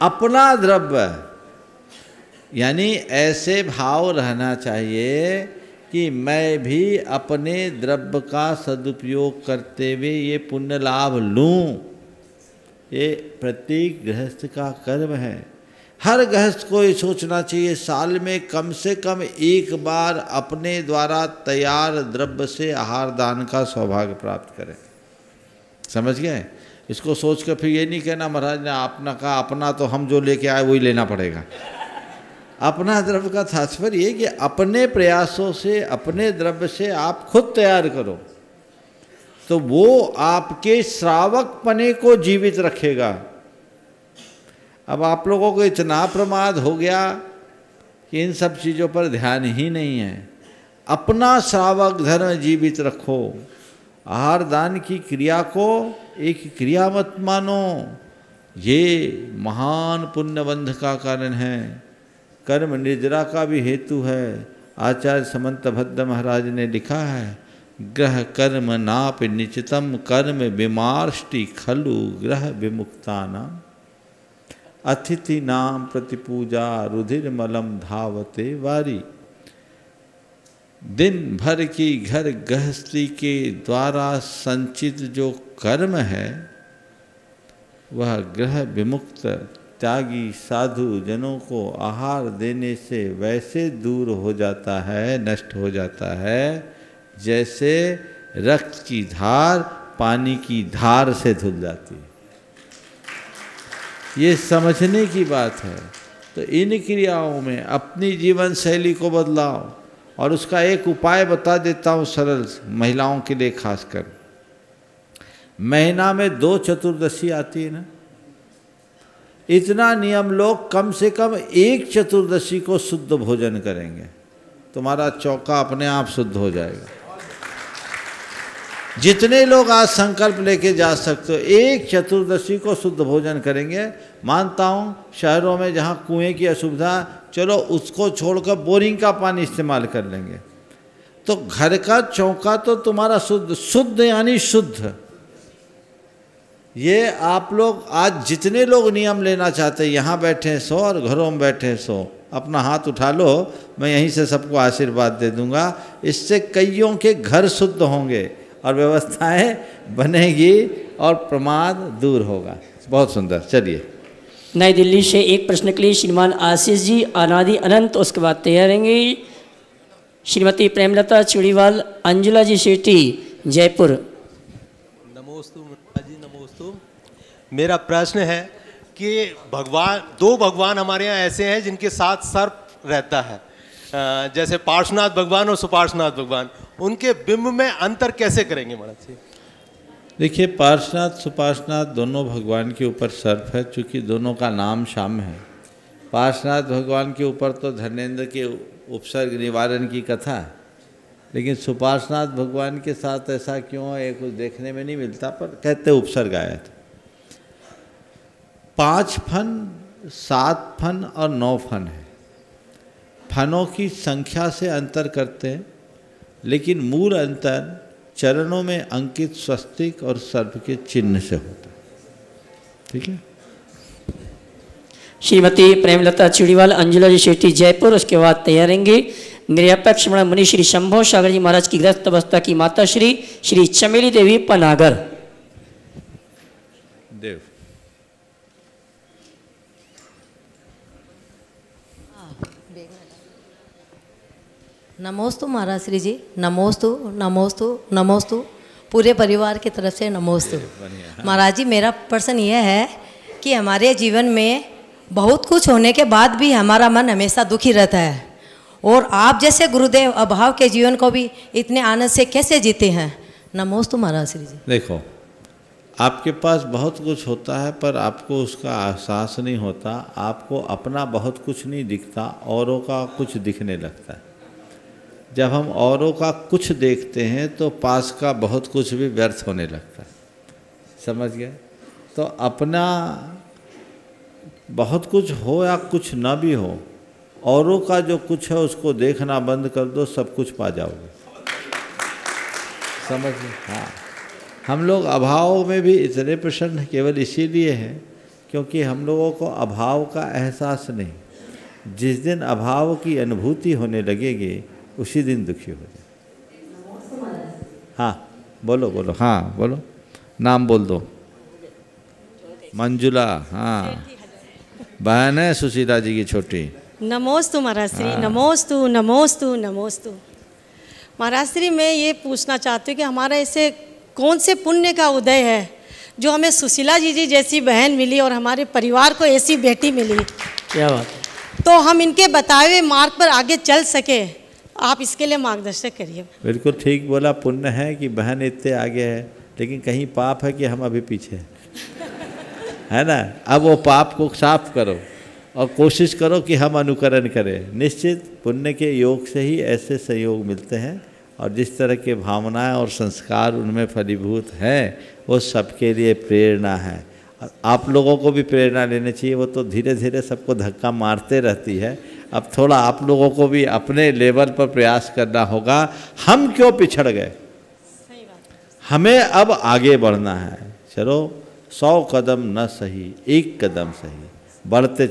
अपना द्रव्य, यानी ऐसे भाव रहना चाहिए कि मैं भी अपने द्रव्य का सदुपयोग करते हुए ये पुण्य लाभ लूँ। ये प्रत्येक गृहस्थ का कर्म है। हर गृहस्थ को ये सोचना चाहिए साल में कम से कम एक बार अपने द्वारा तैयार द्रव्य से आहार दान का सौभाग्य प्राप्त करें। समझ गए? इसको सोच कर फिर ये नहीं कहना महाराज ने अपना कहा, अपना तो हम जो लेके आए वही लेना पड़ेगा। अपना द्रव्य का तात्पर्य ये कि अपने प्रयासों से, अपने द्रव्य से आप खुद तैयार करो, तो वो आपके श्रावक पने को जीवित रखेगा। अब आप लोगों को इतना प्रमाद हो गया कि इन सब चीज़ों पर ध्यान ही नहीं है। अपना श्रावक धर्म जीवित रखो। आहार दान की क्रिया को एक क्रिया मत मानो, ये महान पुण्यबंध का कारण है, कर्म निर्जरा का भी हेतु है। आचार्य समंत भद्र महाराज ने लिखा है, ग्रह कर्म नाप निचितम कर्म विमार्ष्टि खलु ग्रह विमुक्तानाम अतिथि नाम प्रतिपूजा रुधिर मलम धावते वारी। दिन भर की घर गृहस्थी के द्वारा संचित जो कर्म है वह ग्रह विमुक्त त्यागी साधु जनों को आहार देने से वैसे दूर हो जाता है, नष्ट हो जाता है, जैसे रक्त की धार पानी की धार से धुल जाती है। ये समझने की बात है। तो इन क्रियाओं में अपनी जीवन शैली को बदलाओ। और उसका एक उपाय बता देता हूँ सरल, महिलाओं के लिए खासकर। महीना में 2 चतुर्दशी आती है ना, इतना नियम लोग कम से कम 1 चतुर्दशी को शुद्ध भोजन करेंगे, तुम्हारा चौका अपने आप शुद्ध हो जाएगा। जितने लोग आज संकल्प लेके जा सकते हो, 1 चतुर्दशी को शुद्ध भोजन करेंगे। मानता हूँ शहरों में जहाँ कुएं की असुविधा, चलो उसको छोड़कर बोरिंग का पानी इस्तेमाल कर लेंगे, तो घर का चौका तो तुम्हारा शुद्ध, शुद्ध यानी शुद्ध। ये आप लोग आज जितने लोग नियम लेना चाहते हैं, यहाँ बैठे 100 और घरों में बैठे 100, अपना हाथ उठा लो, मैं यहीं से सबको आशीर्वाद दे दूंगा। इससे कईयों के घर शुद्ध होंगे और व्यवस्थाएं बनेगी और प्रमाद दूर होगा। बहुत सुंदर। चलिए, नई दिल्ली से एक प्रश्न के लिए श्रीमान आशीष जी अनादि अनंत, उसके बाद तैयार रहेंगे श्रीमती प्रेमलता चूड़ीवाल, अंजुला जी शेट्टी, जयपुर। नमोस्तु जी, नमोस्तु। मेरा प्रश्न है कि भगवान, 2 भगवान हमारे यहाँ ऐसे हैं जिनके साथ सर्प रहता है, जैसे पार्श्वनाथ भगवान और सुपार्श्वनाथ भगवान, उनके बिंब में अंतर कैसे करेंगे महाराज जी? देखिए, पार्श्वनाथ सुपार्श्वनाथ दोनों भगवान के ऊपर सर्प है, चूँकि दोनों का नाम श्याम है। पार्श्वनाथ भगवान के ऊपर तो धर्मेंद्र के उपसर्ग निवारण की कथा है, लेकिन सुपार्श्वनाथ भगवान के साथ ऐसा क्यों है, कुछ देखने में नहीं मिलता, पर कहते उपसर्ग आया था। 5 फन, 7 फन और 9 फन है। फनों की संख्या से अंतर करते हैं, लेकिन मूल अंतर चरणों में अंकित स्वस्तिक और सर्प के चिन्ह से होता है। ठीक है। श्रीमती प्रेमलता चूड़ीवाल, अंजुला जी शेट्टी, जयपुर। उसके बाद तैयार रहेंगे निरपेक्ष मुनि श्री शंभो सागर जी महाराज की ग्रस्त अवस्था की माता श्री चमेली देवी, पनागर। देव नमोस्तु महाराज श्री जी, नमोस्तु नमोस्तु नमोस्तु, पूरे परिवार की तरफ से नमोस्तु। महाराज जी, मेरा प्रश्न यह है कि हमारे जीवन में बहुत कुछ होने के बाद भी हमारा मन हमेशा दुखी रहता है, और आप जैसे गुरुदेव अभाव के जीवन को भी इतने आनंद से कैसे जीते हैं? नमोस्तु महाराज श्री जी। देखो, आपके पास बहुत कुछ होता है पर आपको उसका एहसास नहीं होता। आपको अपना बहुत कुछ नहीं दिखता, औरों का कुछ दिखने लगता है। जब हम औरों का कुछ देखते हैं तो पास का बहुत कुछ भी व्यर्थ होने लगता है। समझ गए? तो अपना बहुत कुछ हो या कुछ ना भी हो, औरों का जो कुछ है उसको देखना बंद कर दो, सब कुछ पा जाओगे। समझ गए? हाँ, हम लोग अभाव में भी इतने प्रसन्न केवल इसीलिए हैं क्योंकि हम लोगों को अभाव का एहसास नहीं। जिस दिन अभाव की अनुभूति होने लगेगी उसी दिन दुखी हो जाए। हाँ बोलो बोलो, हाँ बोलो, नाम बोल दो। मंजुला, हाँ बहन है सुशीला जी की छोटी। नमोस्तु महाराज श्री, नमोस्तु नमोस्तु नमोस्तु। महाराज श्री, मैं ये पूछना चाहती हूँ कि हमारा ऐसे कौन से पुण्य का उदय है जो हमें सुशीला जी जैसी बहन मिली और हमारे परिवार को ऐसी बेटी मिली। क्या बात है। तो हम इनके बताए हुए मार्ग पर आगे चल सके, आप इसके लिए मार्गदर्शन करिए। बिल्कुल ठीक बोला, पुण्य है कि बहन इतने आगे है, लेकिन कहीं पाप है कि हम अभी पीछे हैं, है ना। अब वो पाप को साफ करो और कोशिश करो कि हम अनुकरण करें। निश्चित पुण्य के योग से ही ऐसे सहयोग मिलते हैं, और जिस तरह के भावनाएं और संस्कार उनमें फलीभूत हैं वो सबके लिए प्रेरणा है। और आप लोगों को भी प्रेरणा लेनी चाहिए। वो तो धीरे धीरे सबको धक्का मारते रहती है। अब थोड़ा आप लोगों को भी अपने लेवल पर प्रयास करना होगा। हम क्यों पिछड़ गए, हमें अब आगे बढ़ना है। चलो 100 कदम न सही, 1 कदम सही, बढ़ते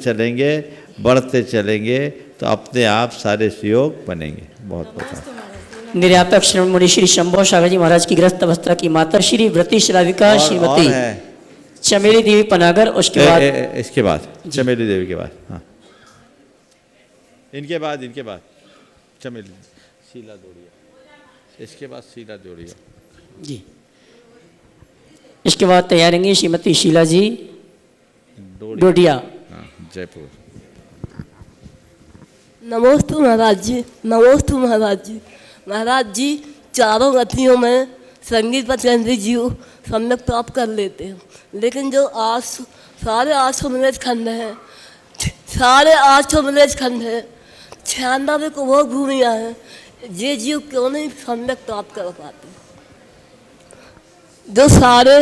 चलेंगे तो अपने आप सारे सहयोग बनेंगे। बहुत बहुत निर्यापक मुनि श्री शंभो सागर जी महाराज की ग्रस्त अवस्था की माता श्री व्रती श्राविका श्रीमती चमेली देवी, पनागर। उसके बाद इसके बाद चमेली देवी के बाद, हाँ इनके बाद चमेली शीला जोड़िया, इसके बाद शीला जोड़िया जी। इसके बाद तैयार रहेंगे श्रीमती शीला जी डोडिया, जयपुर। नमोस्तु महाराज जी, नमोस्तु महाराज जी। महाराज जी, चारों गतियों में संगीत पर केंद्रित जीव सम्यक प्राप्त कर लेते हैं, लेकिन जो सारे 800 मिलेज खंड हैं, सारे 800 मिलेज खंड हैं, 96 को वो भूमियाँ हैं, ये जीव क्यों नहीं सम्यक प्राप्त कर पाते? जो सारे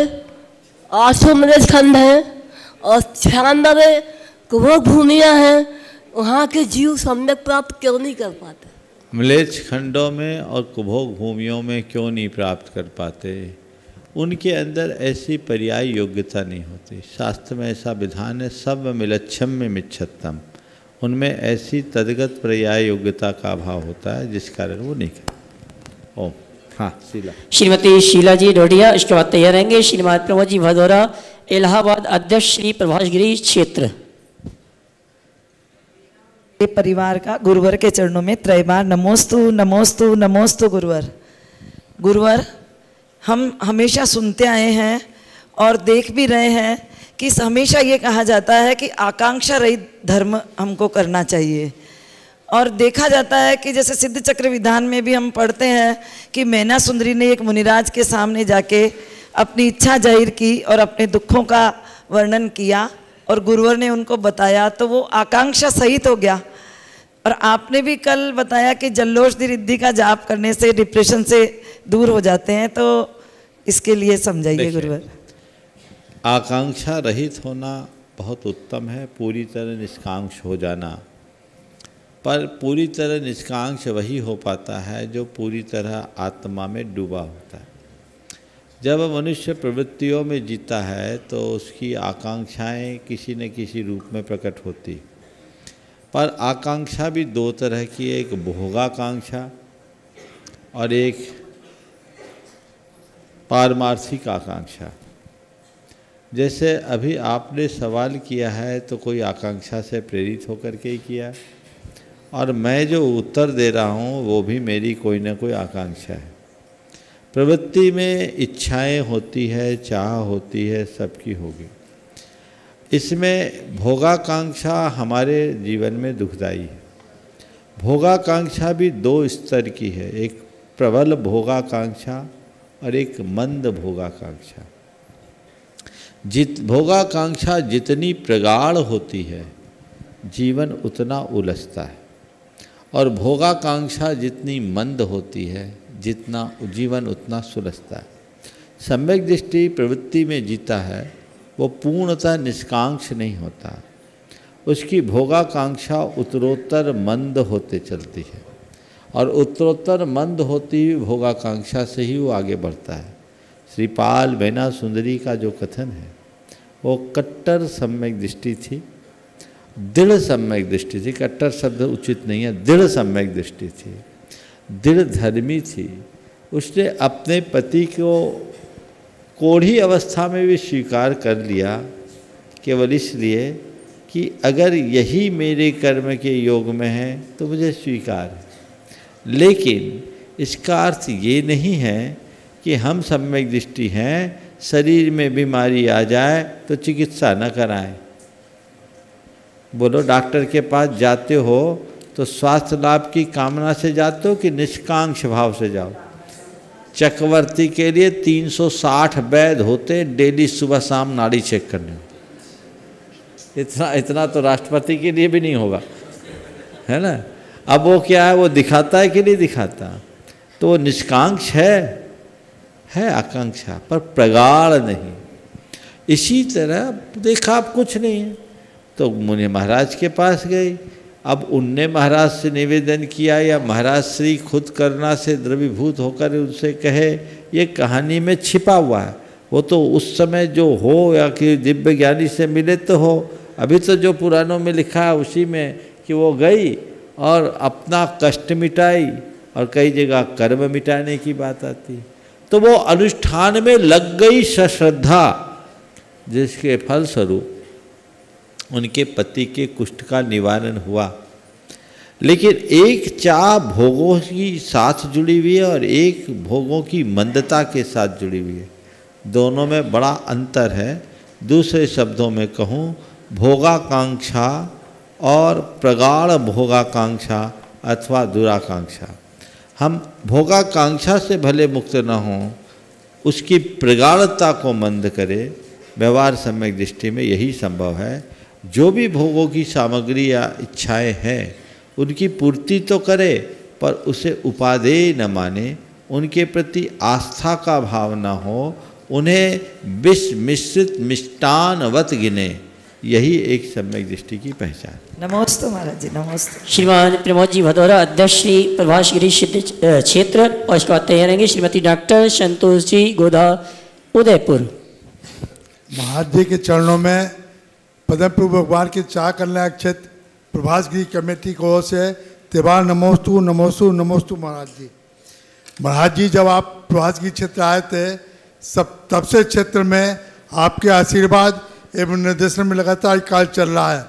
800 मिलेज खंड हैं और 96 को वो भूमियाँ हैं, वहाँ के जीव सम्यक प्राप्त क्यों नहीं कर पाते? मिलेज खंडों में और कुभोग भूमियों में क्यों नहीं प्राप्त कर पाते? उनके अंदर ऐसी पर्याय योग्यता नहीं होती। शास्त्र में ऐसा विधान है, सब मिलच्छम में मिच्छत्तम, उनमें ऐसी तदगत पर्याय योग्यता का अभाव होता है, जिस कारण वो नहीं कर। ओम। हाँ, शीला। श्रीमती शीला जी डोडिया, इसके बाद तैयार रहेंगे श्रीमान प्रमोद जी भदौरा, इलाहाबाद अध्यक्ष श्री प्रभाषगिरी क्षेत्र। परिवार का गुरुवर के चरणों में त्रैबार नमोस्तु नमोस्तु नमोस्तु। गुरुवर, हम हमेशा सुनते आए हैं और देख भी रहे हैं कि हमेशा ये कहा जाता है कि आकांक्षा रहित धर्म हमको करना चाहिए, और देखा जाता है कि जैसे सिद्ध चक्र विधान में भी हम पढ़ते हैं कि मैना सुंदरी ने एक मुनिराज के सामने जाके अपनी इच्छा जाहिर की और अपने दुखों का वर्णन किया और गुरुवर ने उनको बताया, तो वो आकांक्षा सहित हो गया। और आपने भी कल बताया कि जल्लोषधि रिद्धि का जाप करने से डिप्रेशन से दूर हो जाते हैं, तो इसके लिए समझाइए गुरुवर। आकांक्षा रहित होना बहुत उत्तम है, पूरी तरह निष्कांक्ष हो जाना। पर पूरी तरह निष्कांक्ष वही हो पाता है जो पूरी तरह आत्मा में डूबा होता है। जब मनुष्य प्रवृत्तियों में जीता है तो उसकी आकांक्षाएं किसी न किसी रूप में प्रकट होती। पर आकांक्षा भी दो तरह की, एक भोगाकांक्षा और एक पारमार्थिक आकांक्षा। जैसे अभी आपने सवाल किया है तो कोई आकांक्षा से प्रेरित होकर के ही किया, और मैं जो उत्तर दे रहा हूँ वो भी मेरी कोई ना कोई आकांक्षा है। प्रवृत्ति में इच्छाएं होती है, चाह होती है, सबकी होगी। इसमें भोगाकांक्षा हमारे जीवन में दुखदाई है। भोगाकांक्षा भी दो स्तर की है, एक प्रबल भोगाकांक्षा और एक मंद भोगाकांक्षा। भोगाकांक्षा जितनी प्रगाढ़ होती है जीवन उतना उलझता है, और भोगाकांक्षा जितनी मंद होती है जितना जीवन उतना सुलझता है। सम्यक दृष्टि प्रवृत्ति में जीता है वो पूर्णतः निष्कांक्ष नहीं होता, उसकी भोगाकांक्षा उत्तरोत्तर मंद होते चलती है, और उत्तरोत्तर मंद होती हुई भोगाकांक्षा से ही वो आगे बढ़ता है। श्रीपाल मैना सुंदरी का जो कथन है वो कट्टर सम्यक दृष्टि थी, दृढ़ सम्यक दृष्टि थी। कट्टर शब्द उचित नहीं है, दृढ़ सम्यक दृष्टि थी, दृढ़ धर्मी थी। उसने अपने पति को कोढ़ी अवस्था में भी स्वीकार कर लिया, केवल इसलिए कि अगर यही मेरे कर्म के योग में है तो मुझे स्वीकार है। लेकिन इसका अर्थ ये नहीं है कि हम सम्यक दृष्टि हैं, शरीर में बीमारी आ जाए तो चिकित्सा न कराएं। बोलो, डॉक्टर के पास जाते हो तो स्वास्थ्य लाभ की कामना से जाते हो कि निष्कांक्ष भाव से जाओ? चक्रवर्ती के लिए 360 वैद्य होते डेली सुबह शाम नाड़ी चेक करने। इतना तो राष्ट्रपति के लिए भी नहीं होगा, है ना। अब वो क्या है, वो दिखाता है कि नहीं दिखाता? तो वो निष्कांक्ष है आकांक्षा, पर प्रगाढ़ नहीं। इसी तरह देखा अब कुछ नहीं है तो मुनि महाराज के पास गई। अब उनने महाराज से निवेदन किया या महाराज श्री खुद करना से द्रवीभूत होकर उनसे कहे, ये कहानी में छिपा हुआ है। वो तो उस समय जो हो या कि दिव्य ज्ञानी से मिले तो हो। अभी तो जो पुराणों में लिखा है उसी में कि वो गई और अपना कष्ट मिटाई, और कई जगह कर्म मिटाने की बात आती। तो वो अनुष्ठान में लग गई सश्रद्धा, जिसके फलस्वरूप उनके पति के कुष्ठ का निवारण हुआ। लेकिन एक चाह भोगों की साथ जुड़ी हुई है और एक भोगों की मंदता के साथ जुड़ी हुई है। दोनों में बड़ा अंतर है। दूसरे शब्दों में कहूँ, भोगाकांक्षा और प्रगाढ़ भोगाकांक्षा अथवा दुराकांक्षा। हम भोगाकांक्षा से भले मुक्त न हों, उसकी प्रगाढ़ता को मंद करें। व्यवहार सम्यक दृष्टि में यही संभव है। जो भी भोगों की सामग्री या इच्छाएं हैं उनकी पूर्ति तो करे, पर उसे उपादेय न माने, उनके प्रति आस्था का भाव न हो, उन्हें विष मिश्रित मिष्टानवत गिने। यही एक सम्यक दृष्टि की पहचान। नमोस्तु महाराज जी, नमोस्तु। श्रीमान प्रमोद जी भदौरा, अध्यक्ष श्री प्रभासगिरी क्षेत्र, और इसके बाद तैयार रहेंगे श्रीमती डॉक्टर संतोष जी गोदा, उदयपुर। महाराज जी के चरणों में पद्म प्रभु भगवान की चाह कल्याण क्षेत्र प्रभासगिरी कमेटी की ओर से त्रिवार नमोस्तु नमोस्तु नमोस्तु। महाराज जी, महाराज जी जब आप प्रभासगिरी क्षेत्र आए थे तब से क्षेत्र में आपके आशीर्वाद एवं निर्देशन में लगातार कार्य चल रहा है।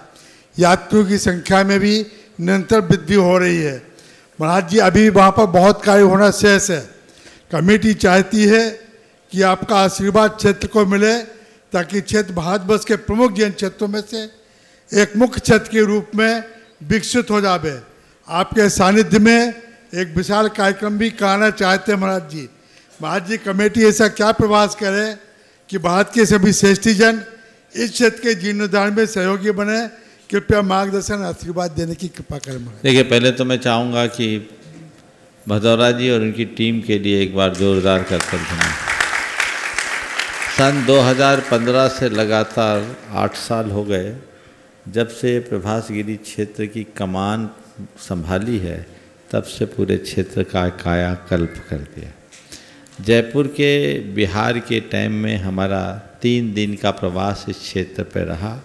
यात्रियों की संख्या में भी निरंतर वृद्धि हो रही है। महाराज जी, अभी वहाँ पर बहुत कार्य होना शेष है। कमेटी चाहती है कि आपका आशीर्वाद क्षेत्र को मिले, ताकि क्षेत्र भारतवर्ष के प्रमुख जैन क्षेत्रों में से एक मुख्य क्षेत्र के रूप में विकसित हो जाए। आपके सानिध्य में एक विशाल कार्यक्रम भी कराना चाहते हैं महाराज जी। महाराज जी, कमेटी ऐसा क्या प्रयास करे कि भारत के सभी श्रेष्ठीजन इस क्षेत्र के जीर्णोद्धार में सहयोगी बने। कृपया मार्गदर्शन आशीर्वाद देने की कृपा करें महाराज। देखिए, पहले तो मैं चाहूँगा कि भदौरा जी और उनकी टीम के लिए एक बार जोरदार करतब सुनाएं। सन 2015 से लगातार 8 साल हो गए जब से प्रभासगिरी क्षेत्र की कमान संभाली है, तब से पूरे क्षेत्र का कायाकल्प कर दिया। जयपुर के बिहार के टाइम में हमारा 3 दिन का प्रवास इस क्षेत्र पर रहा।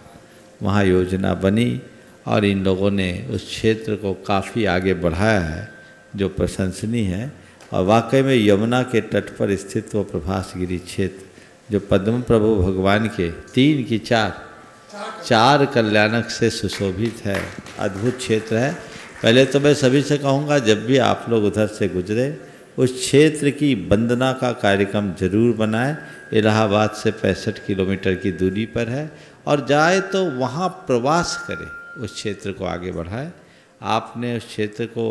वहाँ योजना बनी और इन लोगों ने उस क्षेत्र को काफ़ी आगे बढ़ाया है, जो प्रशंसनीय है। और वाकई में यमुना के तट पर स्थित वो प्रभासगिरी क्षेत्र, जो पद्म प्रभु भगवान के 3 की 4 कल्याणक से सुशोभित है, अद्भुत क्षेत्र है। पहले तो मैं सभी से कहूँगा, जब भी आप लोग उधर से गुजरे उस क्षेत्र की वंदना का कार्यक्रम जरूर बनाएं। इलाहाबाद से 65 किलोमीटर की दूरी पर है, और जाए तो वहाँ प्रवास करें, उस क्षेत्र को आगे बढ़ाएं। आपने उस क्षेत्र को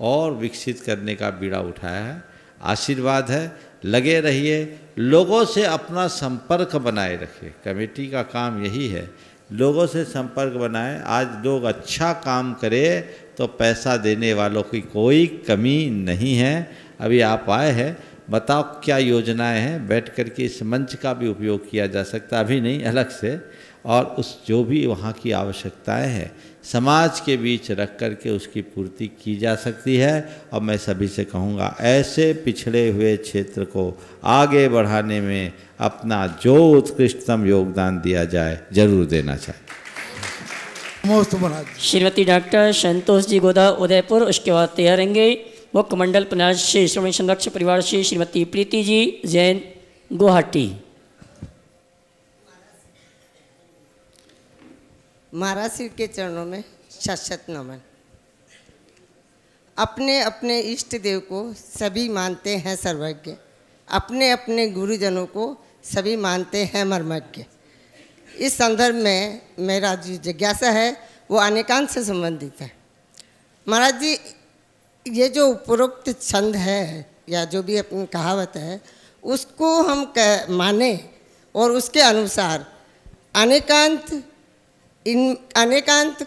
और विकसित करने का बीड़ा उठाया है। आशीर्वाद है, लगे रहिए, लोगों से अपना संपर्क बनाए रखिए। कमेटी का काम यही है, लोगों से संपर्क बनाएं। आज लोग अच्छा काम करें तो पैसा देने वालों की कोई कमी नहीं है। अभी आप आए हैं, बताओ क्या योजनाएं हैं, बैठ कर के इस मंच का भी उपयोग किया जा सकता है, अभी नहीं अलग से, और उस जो भी वहाँ की आवश्यकताएं हैं समाज के बीच रख कर के उसकी पूर्ति की जा सकती है। और मैं सभी से कहूँगा, ऐसे पिछड़े हुए क्षेत्र को आगे बढ़ाने में अपना जो उत्कृष्टतम योगदान दिया जाए, जरूर देना चाहिए। श्रीमती डॉक्टर संतोष जी गोदा, उदयपुर। उसके बाद तैयार रहेंगे मुख्य मंडल प्रधान श्री श्रवण संरक्षक परिवार श्री श्रीमती प्रीति जी, जैन, गुवाहाटी। महाराज श्री के चरणों में शत नमन। अपने अपने इष्ट देव को सभी मानते हैं सर्वज्ञ, अपने अपने गुरुजनों को सभी मानते हैं मर्मज्ञ। इस संदर्भ में मेरा जो जिज्ञासा है वो अनेकांत से संबंधित है। महाराज जी, ये जो उपरोक्त छंद है या जो भी अपनी कहावत है, उसको हम माने और उसके अनुसार अनेकांत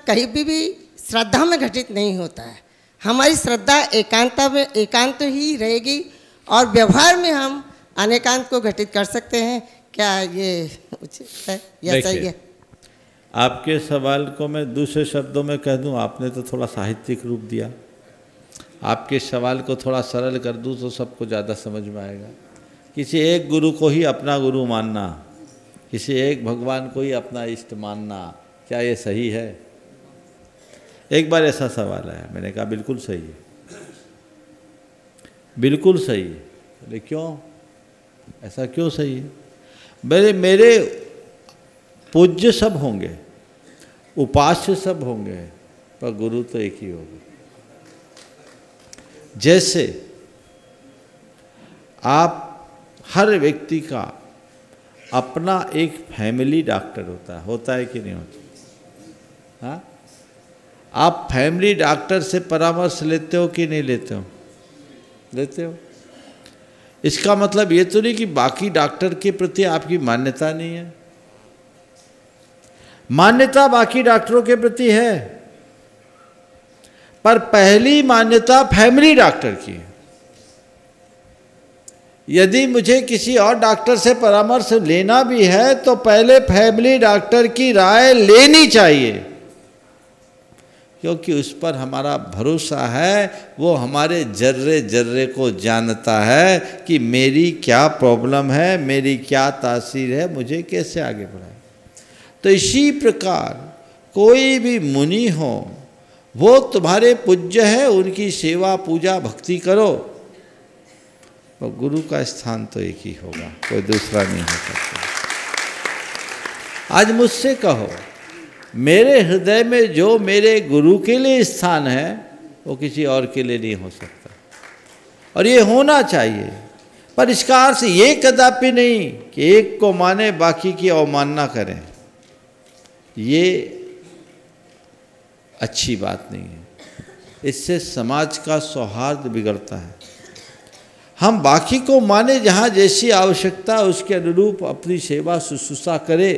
कहीं भी श्रद्धा में घटित नहीं होता है। हमारी श्रद्धा एकांत ही रहेगी और व्यवहार में हम अनेकांत को घटित कर सकते हैं। क्या ये उचित है या सही है? आपके सवाल को मैं दूसरे शब्दों में कह दूं, आपने तो थोड़ा साहित्यिक रूप दिया। आपके सवाल को थोड़ा सरल कर दूं तो सबको ज़्यादा समझ में आएगा। किसी एक गुरु को ही अपना गुरु मानना, किसी एक भगवान को ही अपना इष्ट मानना, क्या ये सही है? एक बार ऐसा सवाल आया, मैंने कहा बिल्कुल सही है, बिल्कुल सही है। बोले क्यों, ऐसा क्यों सही है? मेरे पूज्य सब होंगे, उपास्य सब होंगे, पर गुरु तो एक ही होगा। जैसे आप हर व्यक्ति का अपना एक फैमिली डॉक्टर होता है कि नहीं होता? हाँ, आप फैमिली डॉक्टर से परामर्श लेते हो कि नहीं लेते हो? लेते हो। इसका मतलब ये तो नहीं कि बाकी डॉक्टर के प्रति आपकी मान्यता नहीं है। मान्यता बाकी डॉक्टरों के प्रति है, पर पहली मान्यता फैमिली डॉक्टर की है। यदि मुझे किसी और डॉक्टर से परामर्श लेना भी है तो पहले फैमिली डॉक्टर की राय लेनी चाहिए, क्योंकि उस पर हमारा भरोसा है। वो हमारे जर्रे जर्रे को जानता है कि मेरी क्या प्रॉब्लम है, मेरी क्या तासीर है, मुझे कैसे आगे बढ़ाए। तो इसी प्रकार कोई भी मुनि हो, वो तुम्हारे पूज्य है, उनकी सेवा पूजा भक्ति करो। और गुरु का स्थान तो एक ही होगा, कोई दूसरा नहीं हो सकता। आज मुझसे कहो, मेरे हृदय में जो मेरे गुरु के लिए स्थान है वो किसी और के लिए नहीं हो सकता, और ये होना चाहिए। पर इसका अर्थ ये कदापि नहीं कि एक को माने बाकी की अवमानना करें, ये अच्छी बात नहीं है। इससे समाज का सौहार्द बिगड़ता है। हम बाकी को माने, जहाँ जैसी आवश्यकता उसके अनुरूप अपनी सेवा शुश्रूषा करे,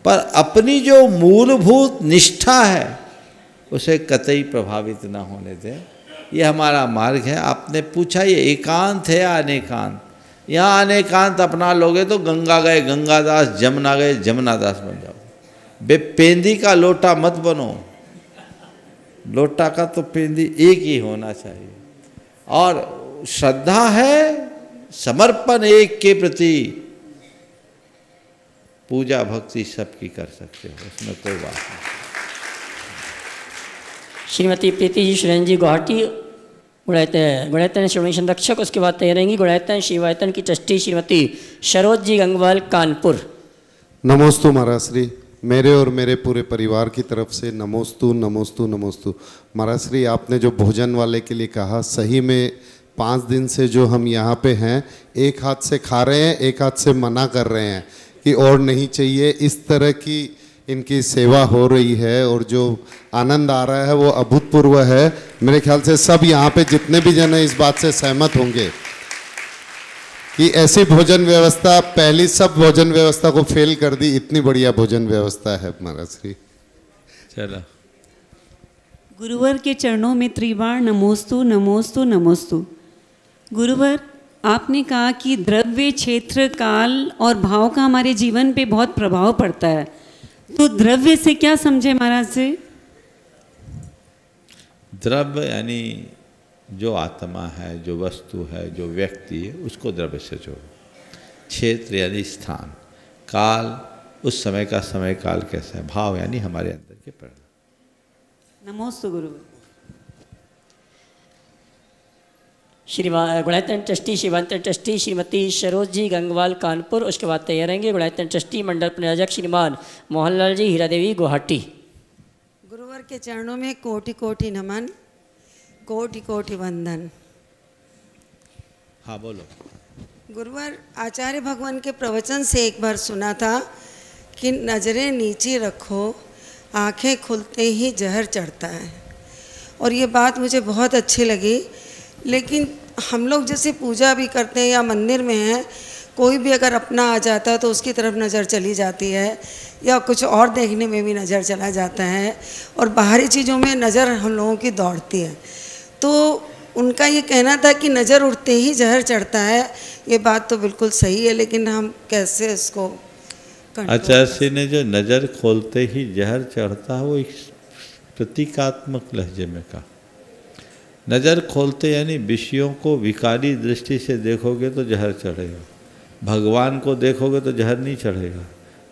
पर अपनी जो मूलभूत निष्ठा है उसे कतई प्रभावित ना होने दें। ये हमारा मार्ग है। आपने पूछा ये एकांत है या अनेकांत? यहाँ अनेकांत अपना लोगे तो गंगा गए गंगादास, जमुना गए जमुनादास बन जाओ। पेंदी का लोटा मत बनो। लोटा का तो पेंदी एक ही होना चाहिए। और श्रद्धा है, समर्पण एक के प्रति, पूजा भक्ति सबकी कर सकते हो, उसमें कोई बात नहीं। श्रीमती प्रीति जी सुरेन जी गुवाहाटी गुणायतन श्रोमणी संरक्षक। उसके बाद तैयार रहेंगी गुणायतन शिवायतन की ट्रस्टी श्रीमती सरोज जी गंगवाल कानपुर। नमोस्तु महाराज श्री, मेरे और मेरे पूरे परिवार की तरफ से नमोस्तु नमोस्तु नमोस्तु। महाराज श्री, आपने जो भोजन वाले के लिए कहा, सही में 5 दिन से जो हम यहाँ पे हैं, एक हाथ से खा रहे हैं, एक हाथ से मना कर रहे हैं कि और नहीं चाहिए। इस तरह की इनकी सेवा हो रही है और जो आनंद आ रहा है वो अभूतपूर्व है। मेरे ख्याल से सब यहाँ पे जितने भी जन हैं इस बात से सहमत होंगे कि ऐसी भोजन व्यवस्था, पहली सब भोजन व्यवस्था को फेल कर दी, इतनी बढ़िया भोजन व्यवस्था है महाराज श्री। चलो, गुरुवर के चरणों में त्रिवार नमोस्तु नमोस्तु नमोस्तु। गुरुवर, आपने कहा कि द्रव्य, क्षेत्र, काल और भाव का हमारे जीवन पे बहुत प्रभाव पड़ता है, तो द्रव्य से क्या समझे महाराज से? द्रव्य यानी जो आत्मा है, जो वस्तु है, जो व्यक्ति है, उसको द्रव्य से जोड़ो। क्षेत्र यानी स्थान, काल उस समय का समय काल कैसा है, भाव यानी हमारे अंदर के परिणाम। नमोस्तु गुरुवर। Shri Gunayatan trustee शिवांतन trustee Shrimati Saroj ji Gangwal Kanpur. उसके बाद तैयार रहेंगे गुणायतन ट्रस्टी मंडल प्रयोजक श्रीमान मोहनलाल जी हीरा देवी गुवाहाटी। गुरुवर के चरणों में कोटि कोटि नमन, कोटि कोटि वंदन। हाँ बोलो। गुरुवर, आचार्य भगवान के प्रवचन से एक बार सुना था कि नज़रें नीचे रखो, आंखें खुलते ही जहर चढ़ता है, और ये बात मुझे बहुत अच्छी लगी। लेकिन हम लोग जैसे पूजा भी करते हैं या मंदिर में हैं, कोई भी अगर अपना आ जाता है तो उसकी तरफ नज़र चली जाती है, या कुछ और देखने में भी नज़र चला जाता है, और बाहरी चीज़ों में नज़र हम लोगों की दौड़ती है। तो उनका ये कहना था कि नज़र उठते ही जहर चढ़ता है। ये बात तो बिल्कुल सही है, लेकिन हम कैसे इसको आचार्य ने जो नज़र खोलते ही जहर चढ़ता है, वो एक प्रतीकात्मक लहजे में कहा। नज़र खोलते यानी विषयों को विकारी दृष्टि से देखोगे तो जहर चढ़ेगा, भगवान को देखोगे तो जहर नहीं चढ़ेगा,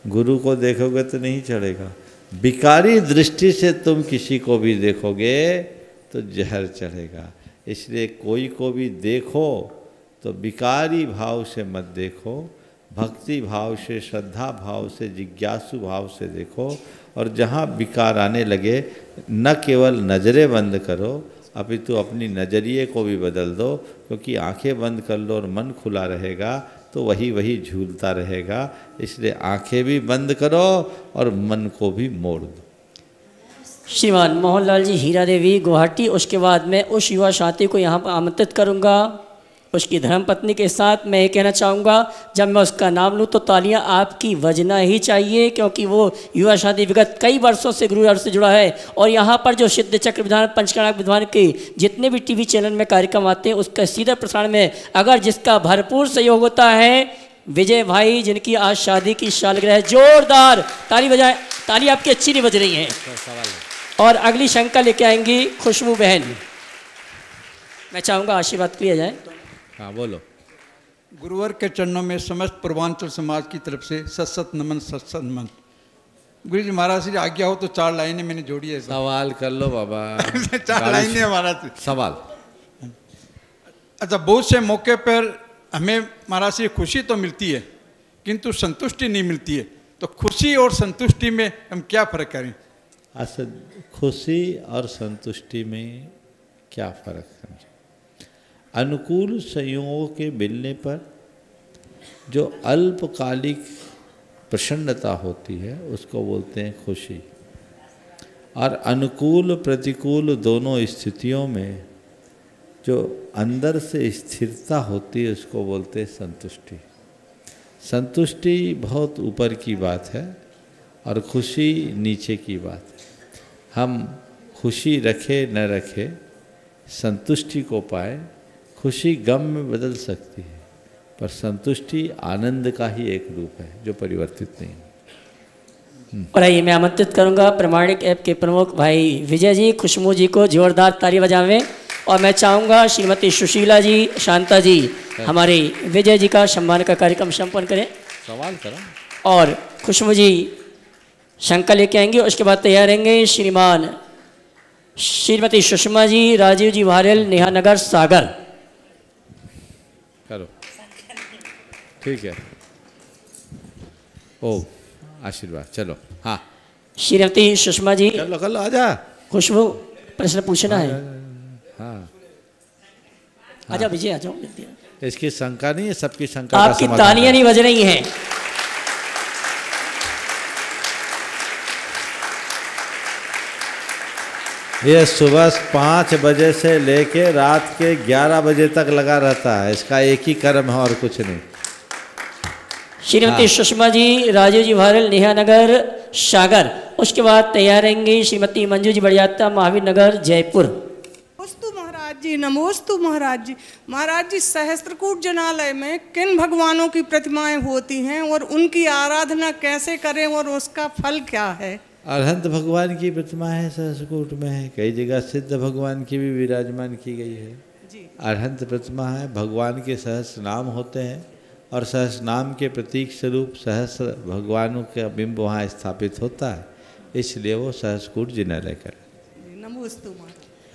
गुरु को देखोगे तो नहीं चढ़ेगा। विकारी दृष्टि से तुम किसी को भी देखोगे तो जहर चढ़ेगा। इसलिए कोई को भी देखो तो विकारी भाव से मत देखो, भक्ति भाव से, श्रद्धा भाव से, जिज्ञासु भाव से देखो। और जहाँ विकार आने लगे न केवल नज़रें बंद करो, अपितु अपनी नज़रिए को भी बदल दो, क्योंकि आंखें बंद कर लो और मन खुला रहेगा तो वही वही झूलता रहेगा। इसलिए आंखें भी बंद करो और मन को भी मोड़ दो। श्रीमान मोहनलाल जी हीरा देवी गुवाहाटी। उसके बाद मैं उस युवा साथी को यहाँ पर आमंत्रित करूँगा, उसकी धर्मपत्नी के साथ। मैं ये कहना चाहूँगा, जब मैं उसका नाम लूँ तो तालियां आपकी बजना ही चाहिए, क्योंकि वो युवा साथी विगत कई वर्षों से गुरु घर से जुड़ा है। और यहाँ पर जो सिद्ध चक्र विधान पंचकर्णक विद्वान के जितने भी टीवी चैनल में कार्यक्रम आते हैं उसका सीधा प्रसारण में अगर जिसका भरपूर सहयोग होता है, विजय भाई जिनकी आज शादी की सालगिरह है, जोरदार ताली बजाएं। ताली आपकी अच्छी नहीं बज रही है। और अगली शंका लेके आएंगी खुशबू बहन। मैं चाहूँगा आशीर्वाद किया जाए। हाँ बोलो। गुरुवर के चरणों में समस्त पूर्वांचल समाज की तरफ से सत नमन, सत नमन। गुरु जी महाराज जी आज्ञा हो तो 4 लाइनें मैंने जोड़ी है। सवाल कर लो बाबा। 4 लाइनें महाराज सवाल। अच्छा, बहुत से मौके पर हमें महाराज से खुशी तो मिलती है किंतु संतुष्टि नहीं मिलती है, तो खुशी और संतुष्टि में हम क्या फर्क करें? असल खुशी और संतुष्टि में क्या फर्क समझे? अनुकूल संयोगों के मिलने पर जो अल्पकालिक प्रसन्नता होती है उसको बोलते हैं खुशी, और अनुकूल प्रतिकूल दोनों स्थितियों में जो अंदर से स्थिरता होती है उसको बोलते हैं संतुष्टि। संतुष्टि बहुत ऊपर की बात है और खुशी नीचे की बात है। हम खुशी रखे न रखे, संतुष्टि को पाए। खुशी गम में बदल सकती है, पर संतुष्टि आनंद का ही एक रूप है जो परिवर्तित नहीं है। और आइए मैं आमंत्रित करूंगा प्रमाणिक ऐप के प्रमुख भाई विजय जी, खुशबू जी को जोरदार ताली बजावें। और मैं चाहूँगा श्रीमती सुशीला जी, शांता जी हमारे विजय जी का सम्मान का कार्यक्रम संपन्न करें। सवाल करो। और खुशबू जी शंका लेके आएंगे। उसके बाद तैयार रहेंगे श्रीमान श्रीमती सुषमा जी, राजीव जी वारेल, नेहा नगर, सागर। करो, ठीक है। ओ आशीर्वाद, चलो। हाँ श्रीमती सुषमा जी, चलो कल आजा। खुशबू प्रश्न पूछना है। हाँ आजा विजय, आ जाओ। इसकी शंका नहीं है, सबकी शंका। आपकी तालियां नहीं बज रही हैं। ये सुबह 5 बजे से लेके रात के 11 बजे तक लगा रहता है, इसका एक ही कर्म है और कुछ नहीं। श्रीमती सुषमा जी, राजीव जी वारेल, नेहा नगर, सागर। उसके बाद तैयार रहेंगे श्रीमती मंजू जी बड़ियाता, महावीर नगर, जयपुर। नमोस्तु महाराज जी, नमोस्तु महाराज जी। महाराज जी, सहस्त्रकूट जनालय में किन भगवानों की प्रतिमाएं होती हैं और उनकी आराधना कैसे करें और उसका फल क्या है? अरहंत भगवान की प्रतिमा है, सहस्त्रकूट में है। कई जगह सिद्ध भगवान की भी विराजमान की गई है। अरहंत प्रतिमा है, भगवान के सहस्त्र नाम होते हैं और सहस्त्र नाम के प्रतीक स्वरूप सहस्त्र भगवानों का बिंब वहाँ स्थापित होता है, इसलिए वो सहस्त्रकूट जिनालय कर। नमोस्तु।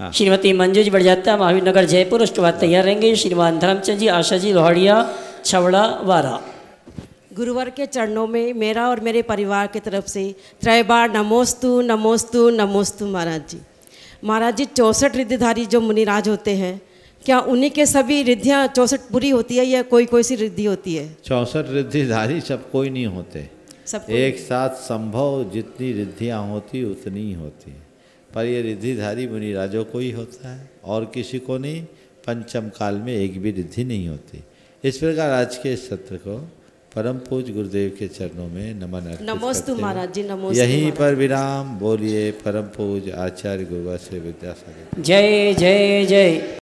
श्रीमती मंजू जी बड़जात्ता, महावीर नगर, जयपुर। उसके बाद तैयार रहेंगे श्रीमान धर्मचंद जी, आशा जी, लोहाड़िया, छवड़ा, वारा। गुरुवर के चरणों में मेरा और मेरे परिवार की तरफ से त्रैबार नमोस्तु नमोस्तु नमोस्तु महाराज जी। महाराज जी, 64 रिद्धिधारी जो मुनिराज होते हैं, क्या उन्हीं के सभी रिद्धियाँ 64 पूरी होती है या कोई कोई सी रिद्धि होती है? 64 रिद्धिधारी सब कोई नहीं होते, एक साथ संभव जितनी रिद्धियाँ होती उतनी ही होती है, पर ये रिद्धिधारी मुनिराजों को ही होता है और किसी को नहीं। पंचम काल में एक भी रिद्धि नहीं होती। इस प्रकार आज के इस सत्र को परम पूज गुरुदेव के चरणों में नमन अर्पित नमोस्तु महाराज जी, नमोस्तु। यहीं पर विराम। बोलिए परम पूज आचार्य गुरुवर श्री विद्यासागर। जय जय जय।